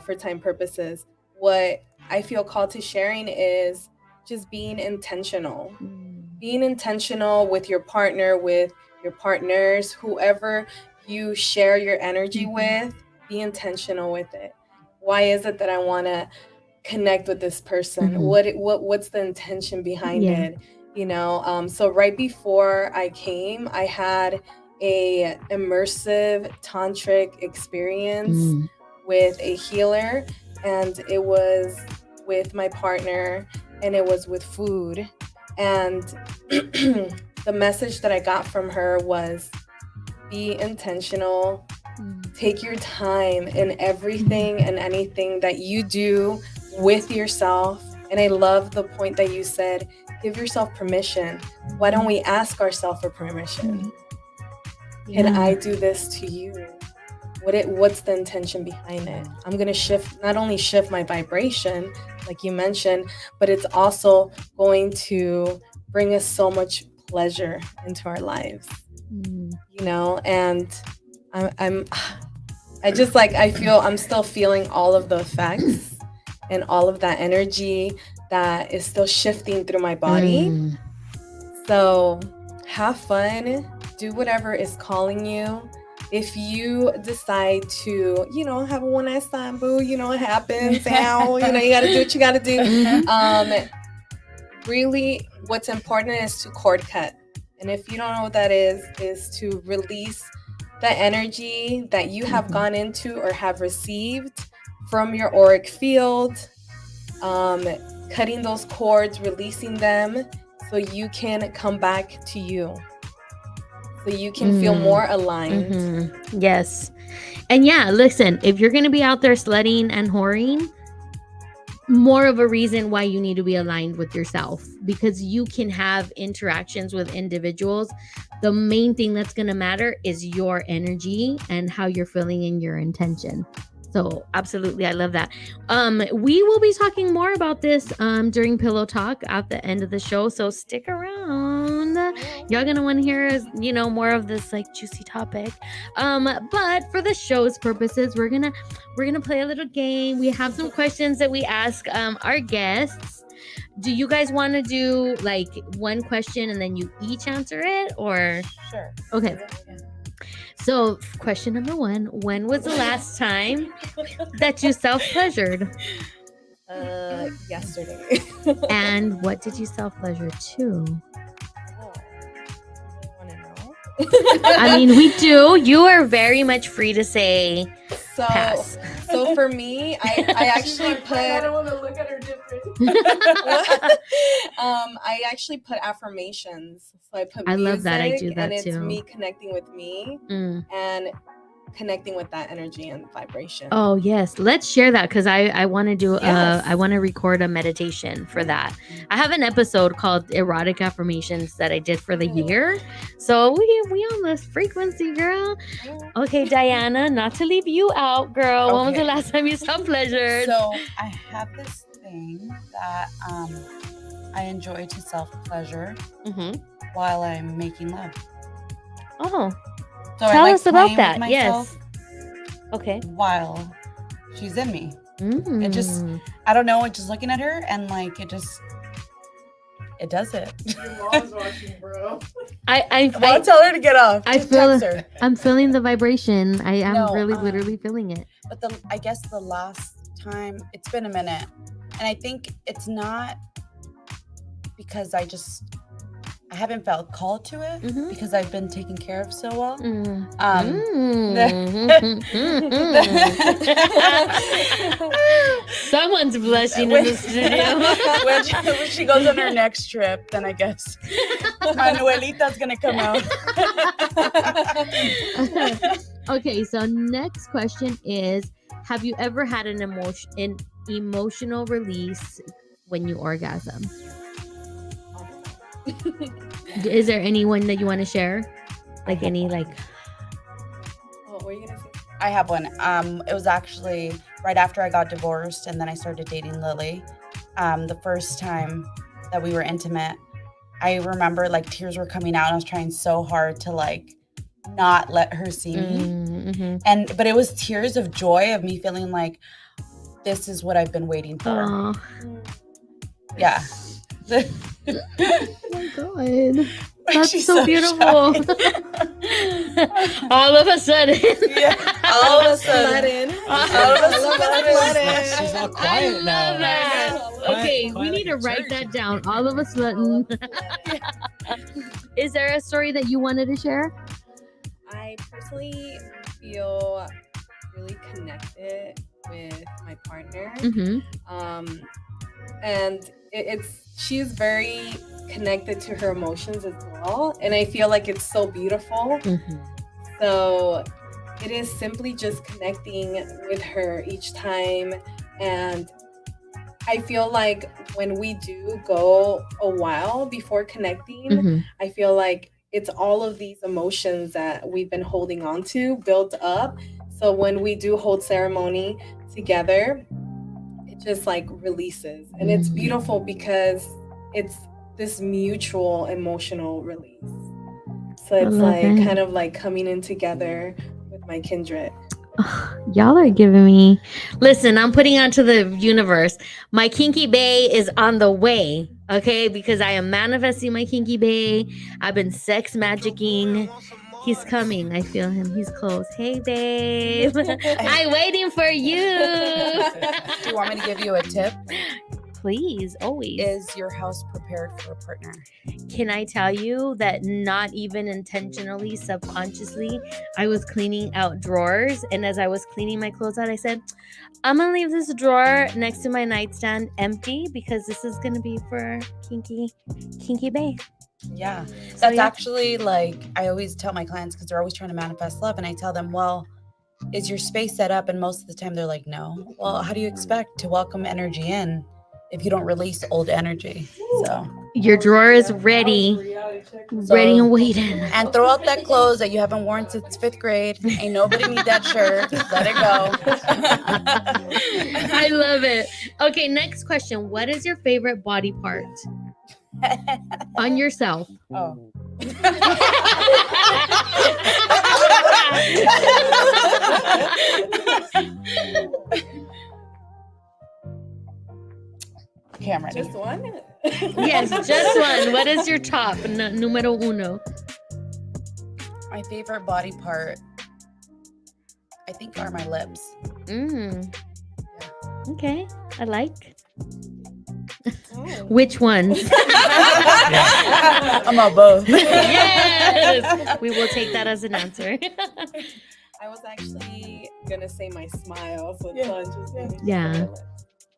for time purposes, what I feel called to sharing is just being intentional with your partner, with your partners, whoever you share your energy with. Be intentional with it. Why is it that I want to connect with this person? What's the intention behind it? So right before I came, I had a immersive tantric experience with a healer, and it was with my partner, and it was with food. And the message that I got from her was, be intentional, take your time in everything and anything that you do with yourself. And I love the point that you said, give yourself permission. Why don't we ask ourselves for permission? Can I do this to you? What's the intention behind it? I'm going to not only shift my vibration, like you mentioned, but it's also going to bring us so much pleasure into our lives, and I feel I'm still feeling all of the effects and all of that energy that is still shifting through my body. So have fun, do whatever is calling you, if you decide to, have a one night stand, boo, it happens now, you got to do what you got to do. Really, what's important is to cord cut. And if you don't know what that is to release the energy that you have gone into or have received from your auric field, cutting those cords, releasing them so you can come back to you. So you can feel more aligned. Yes. And yeah, listen, if you're going to be out there slutting and whoring, more of a reason why you need to be aligned with yourself, because you can have interactions with individuals. The main thing that's going to matter is your energy and how you're feeling and your intention. So absolutely, I love that. We will be talking more about this during Pillow Talk at the end of the show, so stick around. Y'all gonna want to hear more of this like juicy topic. But for the show's purposes, we're gonna play a little game. We have some questions that we ask our guests. Do you guys want to do like one question and then you each answer it, or? Sure. Okay. So, question number 1, when was the last time that you self-pleasured? Yesterday. And what did you self-pleasure to? Oh, you want to know? I mean, we do. You are very much free to say pass. So for me, I actually put. I don't want to look at her different. I actually put affirmations. So I put. I love that. I do that and too. And it's me connecting with me and connecting with that energy and vibration. Oh yes, let's share that, because I want to do I want to record a meditation for that. I have an episode called Erotic Affirmations that I did for the year. So we on this frequency, girl. Okay, Diana, not to leave you out, girl. When was the last time you self-pleasured? So I have this thing that I enjoy to self-pleasure while I'm making love. Oh. So tell I us about that. Yes. Okay. While she's in me. It just, I don't know, just looking at her and like it does it. Your mom's watching, bro. I'll tell her to get off. I'm feeling the vibration. I am literally feeling it. But I guess the last time, it's been a minute, and I think it's not because I haven't felt called to it because I've been taken care of so well. Someone's blushing in the studio. when she goes on her next trip, then I guess Manuelita's gonna come out. Okay, so next question is: have you ever had an emotional release when you orgasm? Is there anyone that you want to share? Like any like? What were you gonna say? I have one. It was actually right after I got divorced, and then I started dating Lily. The first time that we were intimate, I remember like tears were coming out. And I was trying so hard to like not let her see me, but it was tears of joy of me feeling like this is what I've been waiting for. Aww. Yeah. Oh my god, that's so beautiful. All of a sudden. All of a sudden. She's all quiet now. Okay, we need to write that down. All of a sudden. Is there a story that you wanted to share? I personally feel really connected with my partner. And she's very connected to her emotions as well, and I feel like it's so beautiful. So it is simply just connecting with her each time, and I feel like when we do go a while before connecting, I feel like it's all of these emotions that we've been holding on to built up. So when we do hold ceremony together, just like releases, and it's beautiful because it's this mutual emotional release. So it's like kind of like coming in together with my kindred. Y'all are giving me. Listen, I'm putting out to the universe. My kinky bae is on the way. Okay, because I am manifesting my kinky bae. I've been sex magicking He's coming. I feel him. He's close. Hey, babe. I'm waiting for you. Do you want me to give you a tip? Please, always. Is your house prepared for a partner? Can I tell you that not even intentionally, subconsciously, I was cleaning out drawers. And as I was cleaning my clothes out, I said, I'm going to leave this drawer next to my nightstand empty because this is going to be for Kinky Bae. Yeah. That's actually like, I always tell my clients because they're always trying to manifest love. And I tell them, well, is your space set up? And most of the time they're like, no. Well, how do you expect to welcome energy in if you don't release old energy? So your drawer is ready and waiting. And throw out that clothes that you haven't worn since 5th grade. Ain't nobody need that shirt. Let it go. I love it. Okay, next question. What is your favorite body part on yourself? Oh. Okay, I'm ready. Just one? Yes, just one. What is your top? Numero uno. My favorite body part, I think, are my lips. Okay, I like. Which ones? I'm on both. Yes, we will take that as an answer. I was actually gonna say my smile, so it's not just Yeah.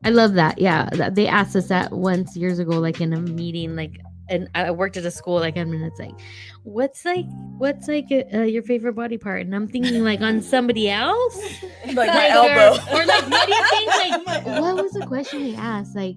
I love that. Yeah, they asked us that once years ago, like in a meeting, like, and I worked at a school, like, and it's like, what's your favorite body part? And I'm thinking like on somebody else, like my elbow, or like, what do you think? Like, what was the question they asked? Like,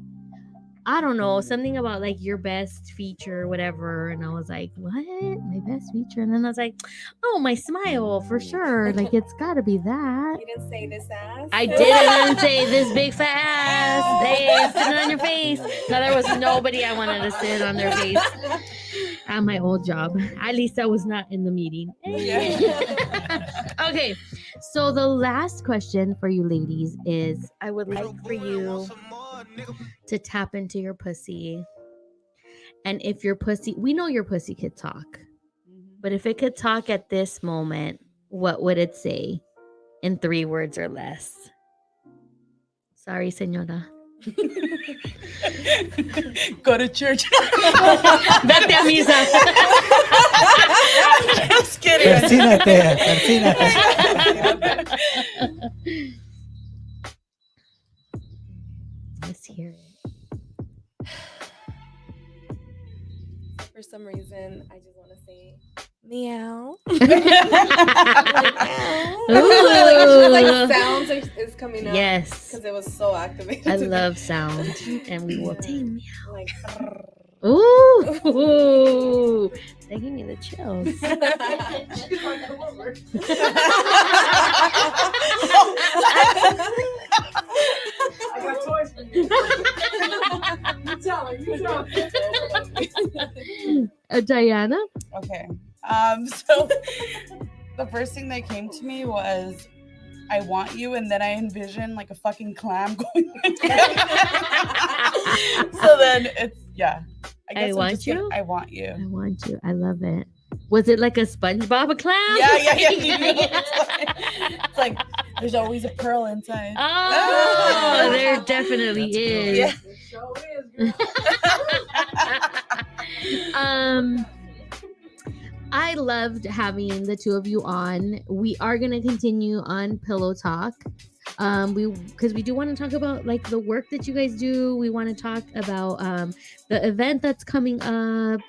I don't know, something about like your best feature or whatever. And I was like, what? My best feature? And then I was like, oh, my smile for sure. Like, it's got to be that. You didn't say this ass? I didn't say this big fat ass. Hey, sitting on your face. No, there was nobody I wanted to sit on their face at my old job. At least I was not in the meeting. Okay, so the last question for you ladies is, I would like for you to tap into your pussy. And if your pussy, we know your pussy could talk, but if it could talk at this moment, what would it say in 3 words or less? Sorry, señora. Go to church. Vete a misa. Just kidding. Persínate. Let's hear it. For some reason, I just want to say meow. Like sounds is coming up. Yes, because it was so activated. I love sound, and we will take meow. Like, Ooh, they give me the chills. I got toys for you. You tell her. Diana? Okay. So the first thing that came to me was, I want you, and then I envision like a fucking clam going. So then it's, yeah. I want you. I want you. I want you. I love it. Was it like a SpongeBob clown? Yeah. It's like there's always a pearl inside. Oh, there definitely is. Yeah. It is. I loved having the two of you on. We are going to continue on Pillow Talk. Because we do want to talk about like the work that you guys do. We want to talk about the event that's coming up,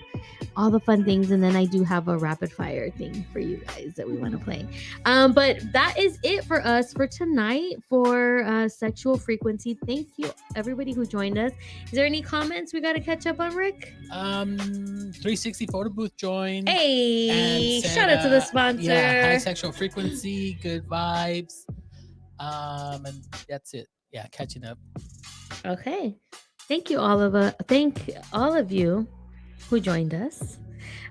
all the fun things, and then I do have a rapid fire thing for you guys that we want to play. But that is it for us for tonight for Sexual Frequency. Thank you everybody who joined us. Is there any comments we got to catch up on, Rick? 360 Photo Booth joined. Hey, said, shout out to the sponsor. Yeah, High Sexual Frequency, good vibes. And that's it. Yeah, catching up. Okay. Thank all of you who joined us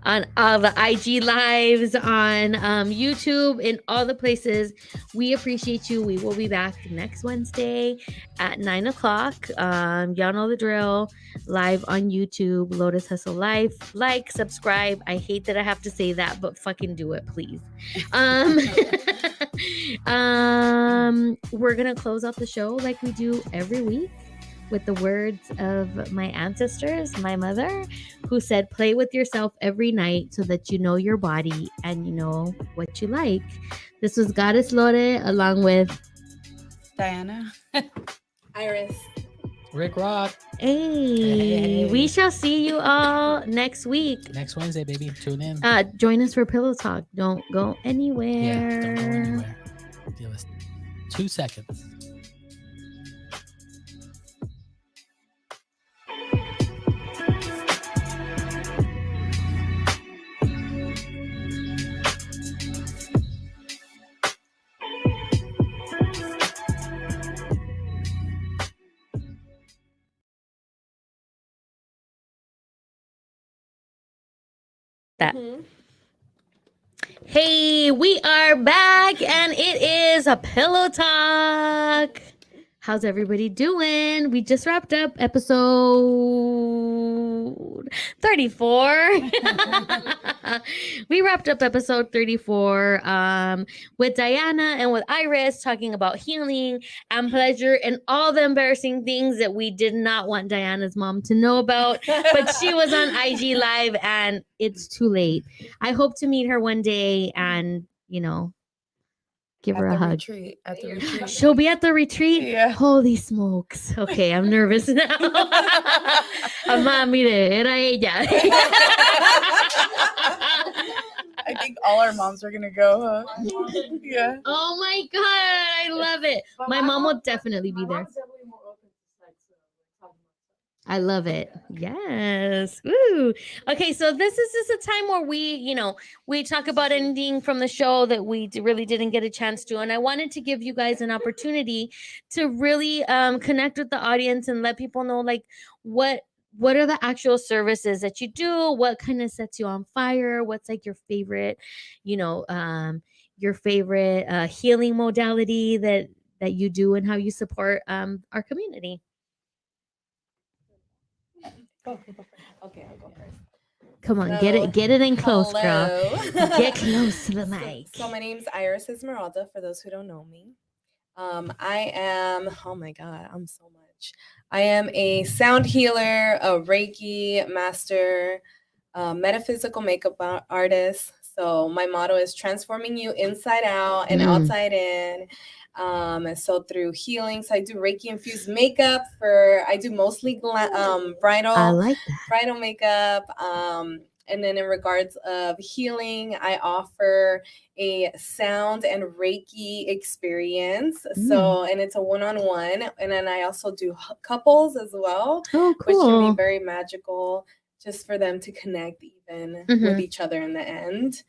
on all the IG lives, on YouTube, in all the places. We appreciate you. We will be back next Wednesday at 9 o'clock. Y'all know the drill. Live on YouTube, Lotus Hustle Life. Like, subscribe. I hate that I have to say that, but fucking do it, please. We're gonna close out the show like we do every week with the words of my ancestors, my mother, who said, play with yourself every night so that you know your body and you know what you like. This was Goddess Lore along with Diana. Iris. Rick Rock. Hey, we shall see you all next week. Next Wednesday, baby. Tune in. Join us for Pillow Talk. Don't go anywhere. Yeah, don't go anywhere. Give us 2 seconds. That. Hey, we are back and it is a Pillow Talk. How's everybody doing? We just wrapped up episode 34. We wrapped up episode 34 with Diana and with Iris talking about healing and pleasure and all the embarrassing things that we did not want Diana's mom to know about. But she was on IG Live and it's too late. I hope to meet her one day and, give her a hug. At the retreat. She'll be at the retreat? Yeah. Holy smokes. Okay, I'm nervous now. Mami, era ella. I think all our moms are going to go, huh? Yeah. Oh my God, I love it. My mom will definitely be there. I love it. Yes. Woo. Okay, so this is just a time where we talk about anything from the show that we really didn't get a chance to. And I wanted to give you guys an opportunity to really connect with the audience and let people know, like, what are the actual services that you do? What kind of sets you on fire? What's like your favorite, healing modality that you do and how you support our community? Okay, I'll go first. Come on, get it in close, girl. Get close to the mic. So my name's Iris Esmeralda, for those who don't know me. I am, oh my God, I'm so much. I am a sound healer, a Reiki master, metaphysical makeup artist. So my motto is transforming you inside out and outside in. So through healing, so I do Reiki infused makeup I do mostly bridal. I like that. Bridal makeup. And then in regards of healing, I offer a sound and Reiki experience. So, and it's a one-on-one. And then I also do couples as well. Oh, cool. Which can be very magical, just for them to connect even with each other in the end.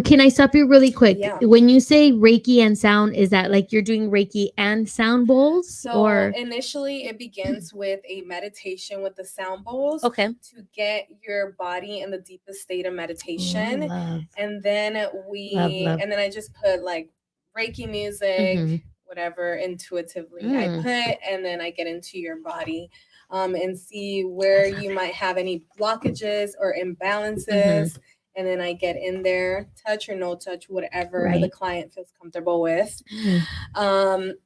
Can I stop you really quick? Yeah. When you say Reiki and sound, is that like you're doing Reiki and sound bowls? So initially it begins with a meditation with the sound bowls. Okay. To get your body in the deepest state of meditation. Love. And then Love. and then I just put like Reiki music, whatever intuitively I put, and then I get into your body. And see where you might have any blockages or imbalances. And then I get in there, touch or no touch, whatever the client feels comfortable with. And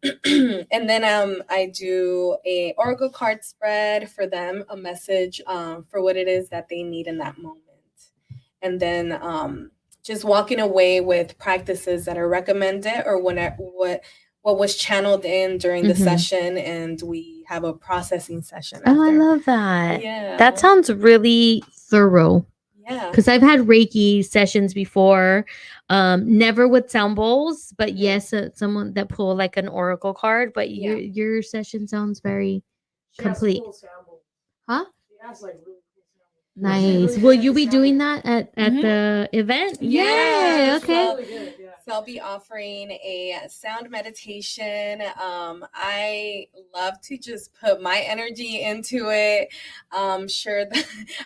then I do a oracle card spread for them, a message for what it is that they need in that moment. And then just walking away with practices that are recommended or what was channeled in during the session, and we have a processing session after. Oh, I love that. Yeah. That sounds really thorough. Yeah. Because I've had Reiki sessions before, never with sound bowls, but yes, someone that pull like an oracle card. But your session sounds very complete. Huh? Nice. Will you be doing that at the event? Yeah. Okay. So So I'll be offering a sound meditation. I love to just put my energy into it. Sure,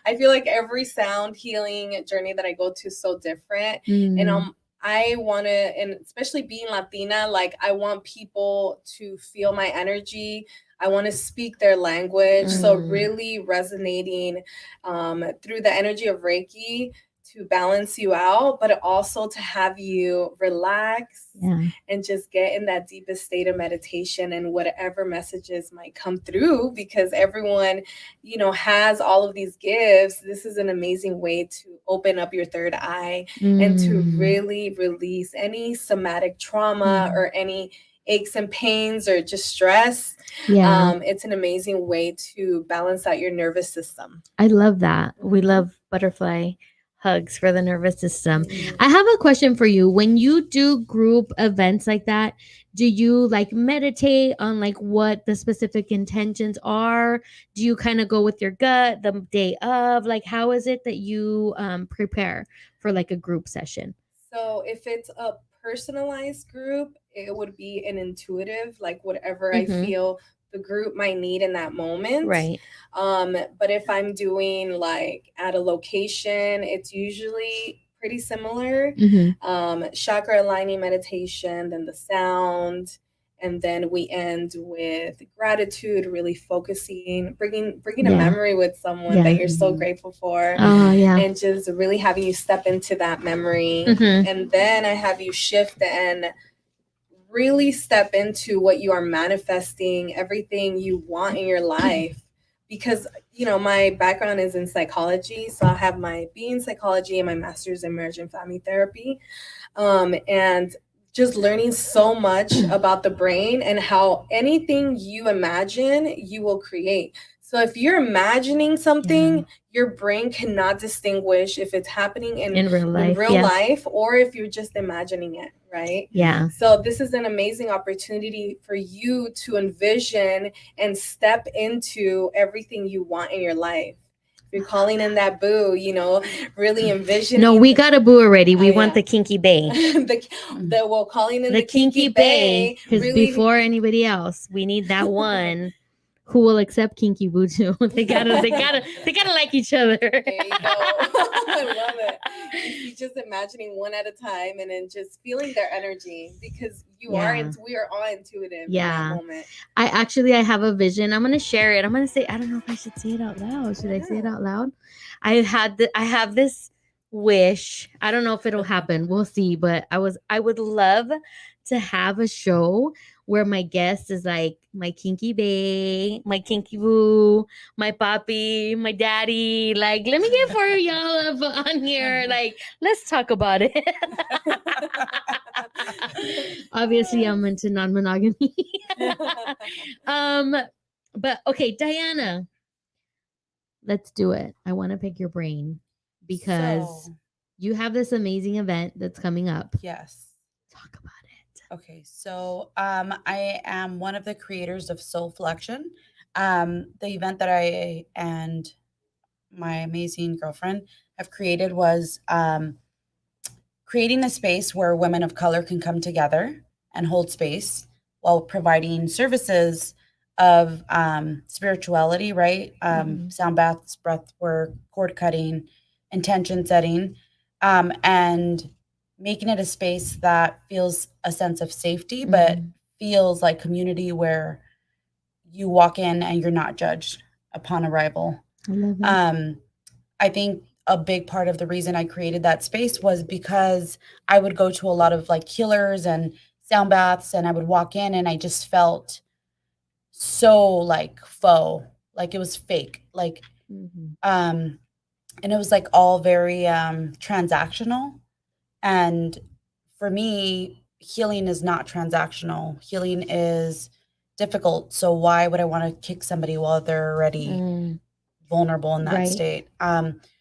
I feel like every sound healing journey that I go to is so different, and I want to, and especially being Latina, like I want people to feel my energy. I want to speak their language. So really resonating through the energy of Reiki to balance you out, but also to have you relax and just get in that deepest state of meditation and whatever messages might come through, because everyone, you know, has all of these gifts. This is an amazing way to open up your third eye and to really release any somatic trauma or any aches and pains or just stress. It's an amazing way to balance out your nervous system. I love that. We love butterfly hugs for the nervous system. I have a question for you. When you do group events like that, do you like meditate on like what the specific intentions are? Do you kind of go with your gut the day of? Like, how is it that you prepare for like a group session? So if it's a personalized group, it would be an intuitive, like whatever I feel the group might need in that moment. Right. But if I'm doing like at a location, it's usually pretty similar. Chakra aligning meditation, then the sound, and then we end with gratitude, really focusing, bringing a memory with someone that you're so grateful for, and just really having you step into that memory. And then I have you shift and really step into what you are manifesting, everything you want in your life. Because, you know, my background is in psychology, so I have my BA in psychology and my master's in marriage and family therapy. And just learning so much about the brain and how anything you imagine, you will create. So if you're imagining something, your brain cannot distinguish if it's happening in real life or if you're just imagining it, right? Yeah. So this is an amazing opportunity for you to envision and step into everything you want in your life. You're calling in that boo, you know, really envisioning. No, we got a boo already. We want the kinky bae. Well, calling in the kinky bae. Because really, before anybody else, we need that one who will accept kinky boo too. they gotta like each other. There you go. I love it. You just imagining one at a time and then just feeling their energy, because we are all intuitive in that moment. I have a vision. I'm gonna share it. I'm gonna say, I don't know if I should say it out loud. Should I say it out loud? I have this wish. I don't know if it'll happen. We'll see. But I would love to have a show where my guest is like my kinky bae, my kinky boo, my papi, my daddy. Like, let me get for y'all on here. Like, let's talk about it. Obviously, I'm into non-monogamy. But okay, Diana, let's do it. I want to pick your brain because you have this amazing event that's coming up. Yes. Talk about it. Okay, so I am one of the creators of Soul Flexion. The event that I and my amazing girlfriend have created was creating a space where women of color can come together and hold space while providing services of spirituality, right? Sound baths, breath work, cord cutting, intention setting, and making it a space that feels a sense of safety, but feels like community where you walk in and you're not judged upon arrival. I love it. I think a big part of the reason I created that space was because I would go to a lot of like healers and sound baths, and I would walk in and I just felt so like faux, like it was fake, like, and it was like all very transactional. And for me, healing is not transactional. Healing is difficult. So why would I want to kick somebody while they're already vulnerable in that state?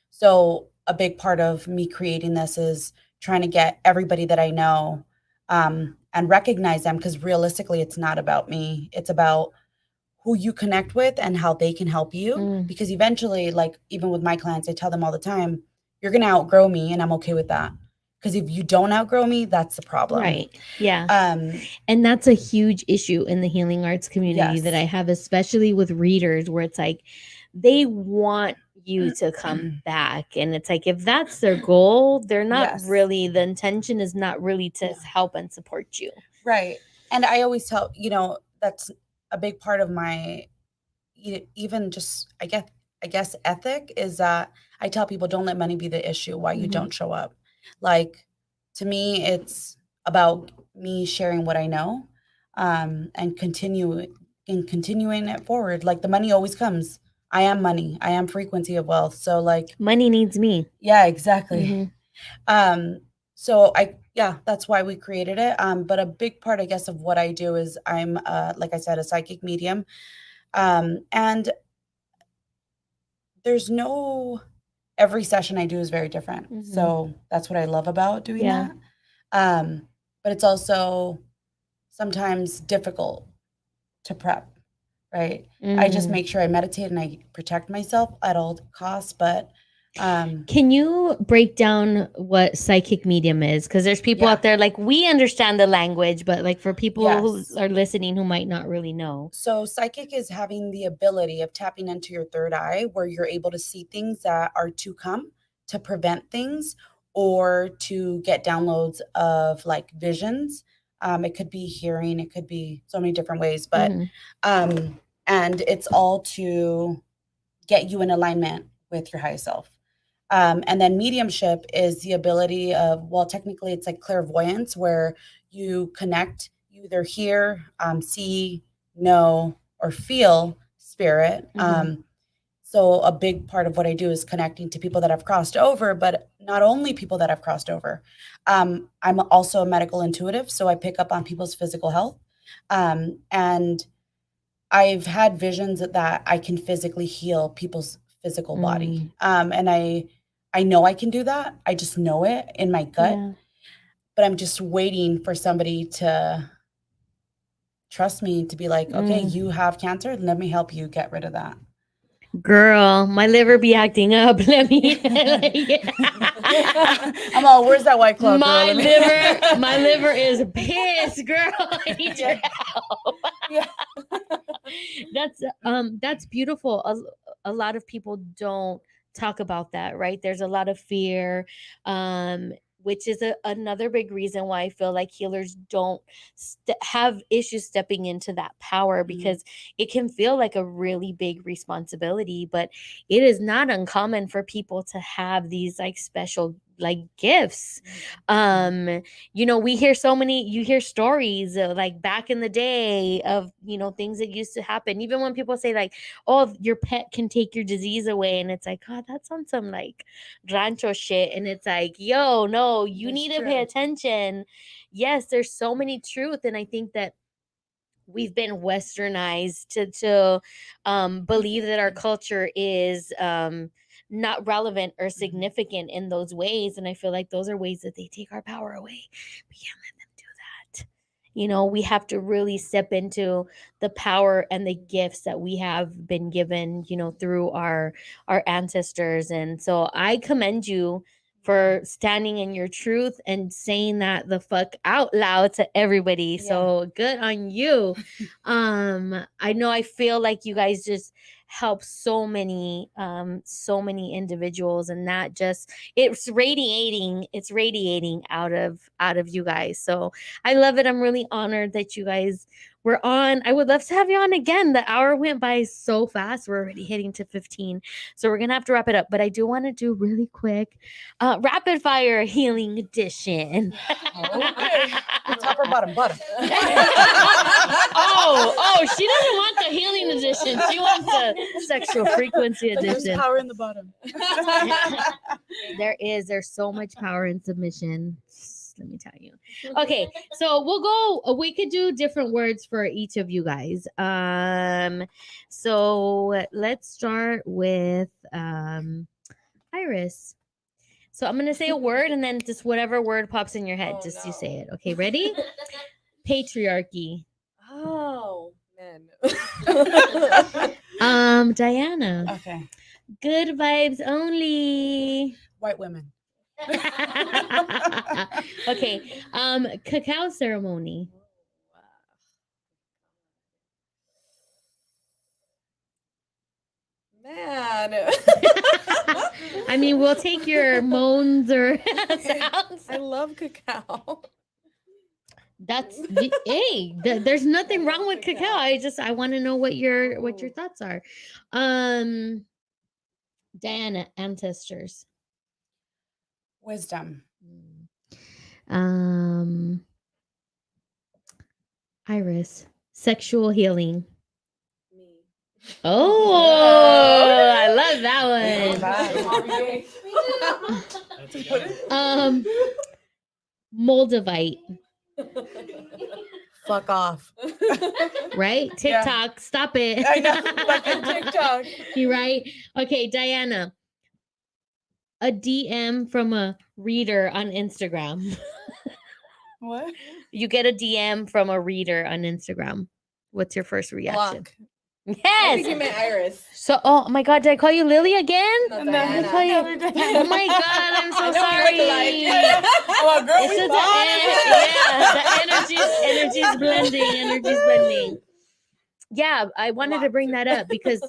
So a big part of me creating this is trying to get everybody that I know and recognize them, because realistically, it's not about me. It's about who you connect with and how they can help you. Because eventually, like even with my clients, I tell them all the time, you're going to outgrow me, and I'm okay with that. Because if you don't outgrow me, that's the problem. Right. Yeah. And that's a huge issue in the healing arts community that I have, especially with readers, where it's like they want you to come back. And it's like, if that's their goal, they're not really, the intention is not really to help and support you. Right. And I always tell, that's a big part of my, even just, I guess ethic is that I tell people, don't let money be the issue why you don't show up. Like, to me, it's about me sharing what I know, and continuing it forward. Like, the money always comes. I am money. I am frequency of wealth. So like, money needs me. Yeah, exactly. So that's why we created it. But a big part, I guess, of what I do is I'm, like I said, a psychic medium. And there's every session I do is very different. So that's what I love about doing that. But it's also sometimes difficult to prep, right? I just make sure I meditate and I protect myself at all costs. But can you break down what psychic medium is? Because there's people out there, like, we understand the language, but like for people who are listening who might not really know. So psychic is having the ability of tapping into your third eye, where you're able to see things that are to come, to prevent things, or to get downloads of like visions. It could be hearing, it could be so many different ways, but and it's all to get you in alignment with your higher self. And then mediumship is the ability of, well, technically it's like clairvoyance, where you connect, you either hear, see, know, or feel spirit. So a big part of what I do is connecting to people that have crossed over, but not only people that have crossed over. I'm also a medical intuitive, so I pick up on people's physical health. And I've had visions that I can physically heal people's physical body. And I know I can do that. I just know it in my gut, but I'm just waiting for somebody to trust me, to be like, okay, you have cancer. Let me help you get rid of that. Girl, my liver be acting up. Let me. I'm all, where's that White Claw? My liver is pissed, girl. I need your help. That's beautiful. A lot of people don't talk about that, right? There's a lot of fear, which is another big reason why I feel like healers don't have issues stepping into that power, because it can feel like a really big responsibility. But it is not uncommon for people to have these like special like gifts. We hear you hear stories like back in the day of, things that used to happen. Even when people say like, oh, your pet can take your disease away, and it's like, God, that's on some like rancho shit. And it's like, yo, no, you need to pay attention. Yes, there's so many truth. And I think that we've been westernized to believe that our culture is not relevant or significant in those ways. And I feel like those are ways that they take our power away. We can't let them do that. We have to really step into the power and the gifts that we have been given, through our ancestors. And so I commend you for standing in your truth and saying that the fuck out loud to everybody. So good on you. I feel like you guys just help so many individuals, and that just, it's radiating out of you guys. So I love it. I'm really honored that you guys were on. I would love to have you on again. The hour went by so fast. We're already hitting to 15. So we're going to have to wrap it up. But I do want to do really quick rapid fire healing edition. Okay. Top or bottom? Bottom. Oh, she doesn't want the healing edition. She wants the sexual frequency edition. There's power in the bottom. There's so much power in submission. Let me tell you. Okay, so we could do different words for each of you guys. So let's start with Iris. So I'm gonna say a word, and then just whatever word pops in your head, you say it. Okay, ready? Patriarchy. Oh man. Diana. Okay. Good vibes only. White women. Okay. Cacao ceremony. Man. I mean, we'll take your moans or sounds. I love cacao. That's hey, there's nothing wrong with cacao. I want to know what your thoughts are. Diana, ancestors. Wisdom. Iris, sexual healing. Me. Oh, I love that one. Moldavite. Fuck off. Right? TikTok, stop it. I know, fucking TikTok. You right? Okay, Diana. A DM from a reader on Instagram. What? You get a DM from a reader on Instagram. What's your first reaction? Block. Yes. I think you meant Iris. So, oh my God, did I call you Lily again? No, No, Diana. I call you. Oh my God, I'm so sorry. Well, girl, It's we just the energy's blending. Energy's blending. Yeah, I wanted to bring that up because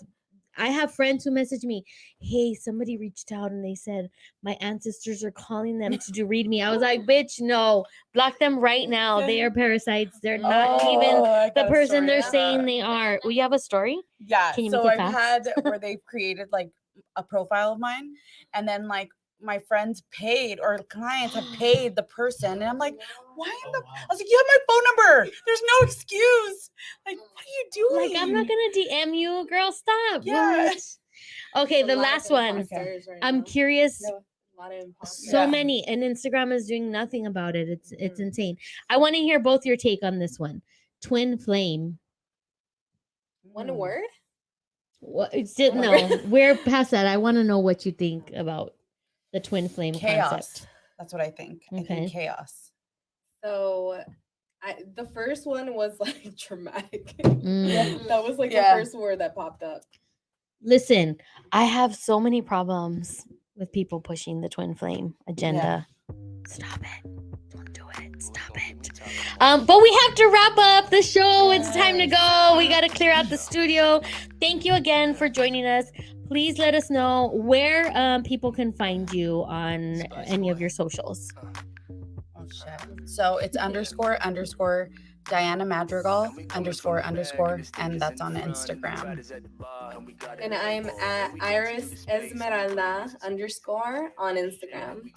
I have friends who message me, hey, somebody reached out and they said my ancestors are calling them to do read me. I was like, bitch, no, block them right now. They are parasites. They're not even the person they're saying they are. Well, you have a story? Yeah. Can you So make it I've fast? had where they've created like a profile of mine, and then like my friends paid or clients have paid the person, and I'm like, why in the? I was like, you have my phone number. There's no excuse. Like, what are you doing? Like, I'm not gonna DM you, girl. Stop. Yeah. What? Okay, the last one. I'm curious. So many, and Instagram is doing nothing about it. It's insane. I want to hear both your take on this one. Twin flame. One word? What? No, we're past that. I want to know what you think about the twin flame Chaos. concept. That's what I think. I think chaos. So the first one was like traumatic. Mm. That was like the first word that popped up. Listen, I have so many problems with people pushing the twin flame agenda. Stop it. Don't do it. Stop it. But we have to wrap up the show. It's time to go. We got to clear out the studio. Thank you again for joining us. Please let us know where people can find you on any of your socials. Oh shit. So it's __ Diana Madrigal __, and that's on Instagram. And I'm at Iris Esmeralda _ on Instagram.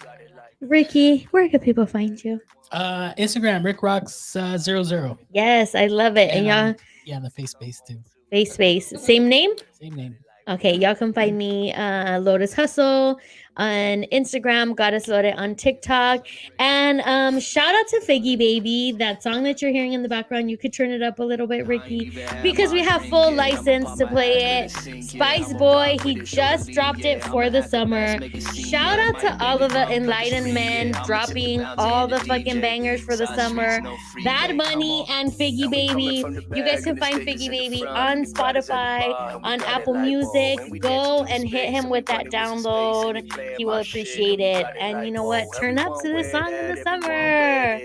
Ricky, where can people find you? Instagram, RickRocks00. Yes, I love it. And y'all, yeah, the face space too. Face space, same name. Same name. Okay, y'all can find me Lotus Hustle on Instagram, Goddess Lore on TikTok, and shout out to Figgy Baby. That song that you're hearing in the background, you could turn it up a little bit, Ricky, because we have full license to play it. Spice Boy, he just dropped it for the summer. Shout out to all of the enlightened men dropping all the fucking bangers for the summer. Bad Bunny and Figgy Baby. You guys can find Figgy Baby on Spotify, on Apple Music. Go and hit him with that download. He will appreciate it. And you know what? Turn up to this song in the summer.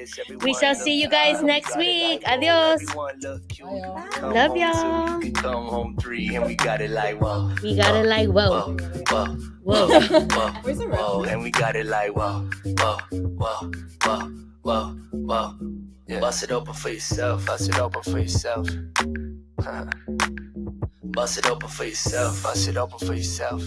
We shall see you guys next week. Adios. Love y'all. Come home 3 and we got it like whoa. We got it like whoa. Whoa. Whoa. Where's the Whoa. And we got it like whoa. Whoa. Whoa. Whoa. Whoa. Whoa. Yeah. Bust it open for yourself. Bust it open for yourself. Bust it open for yourself. Bust it open for yourself.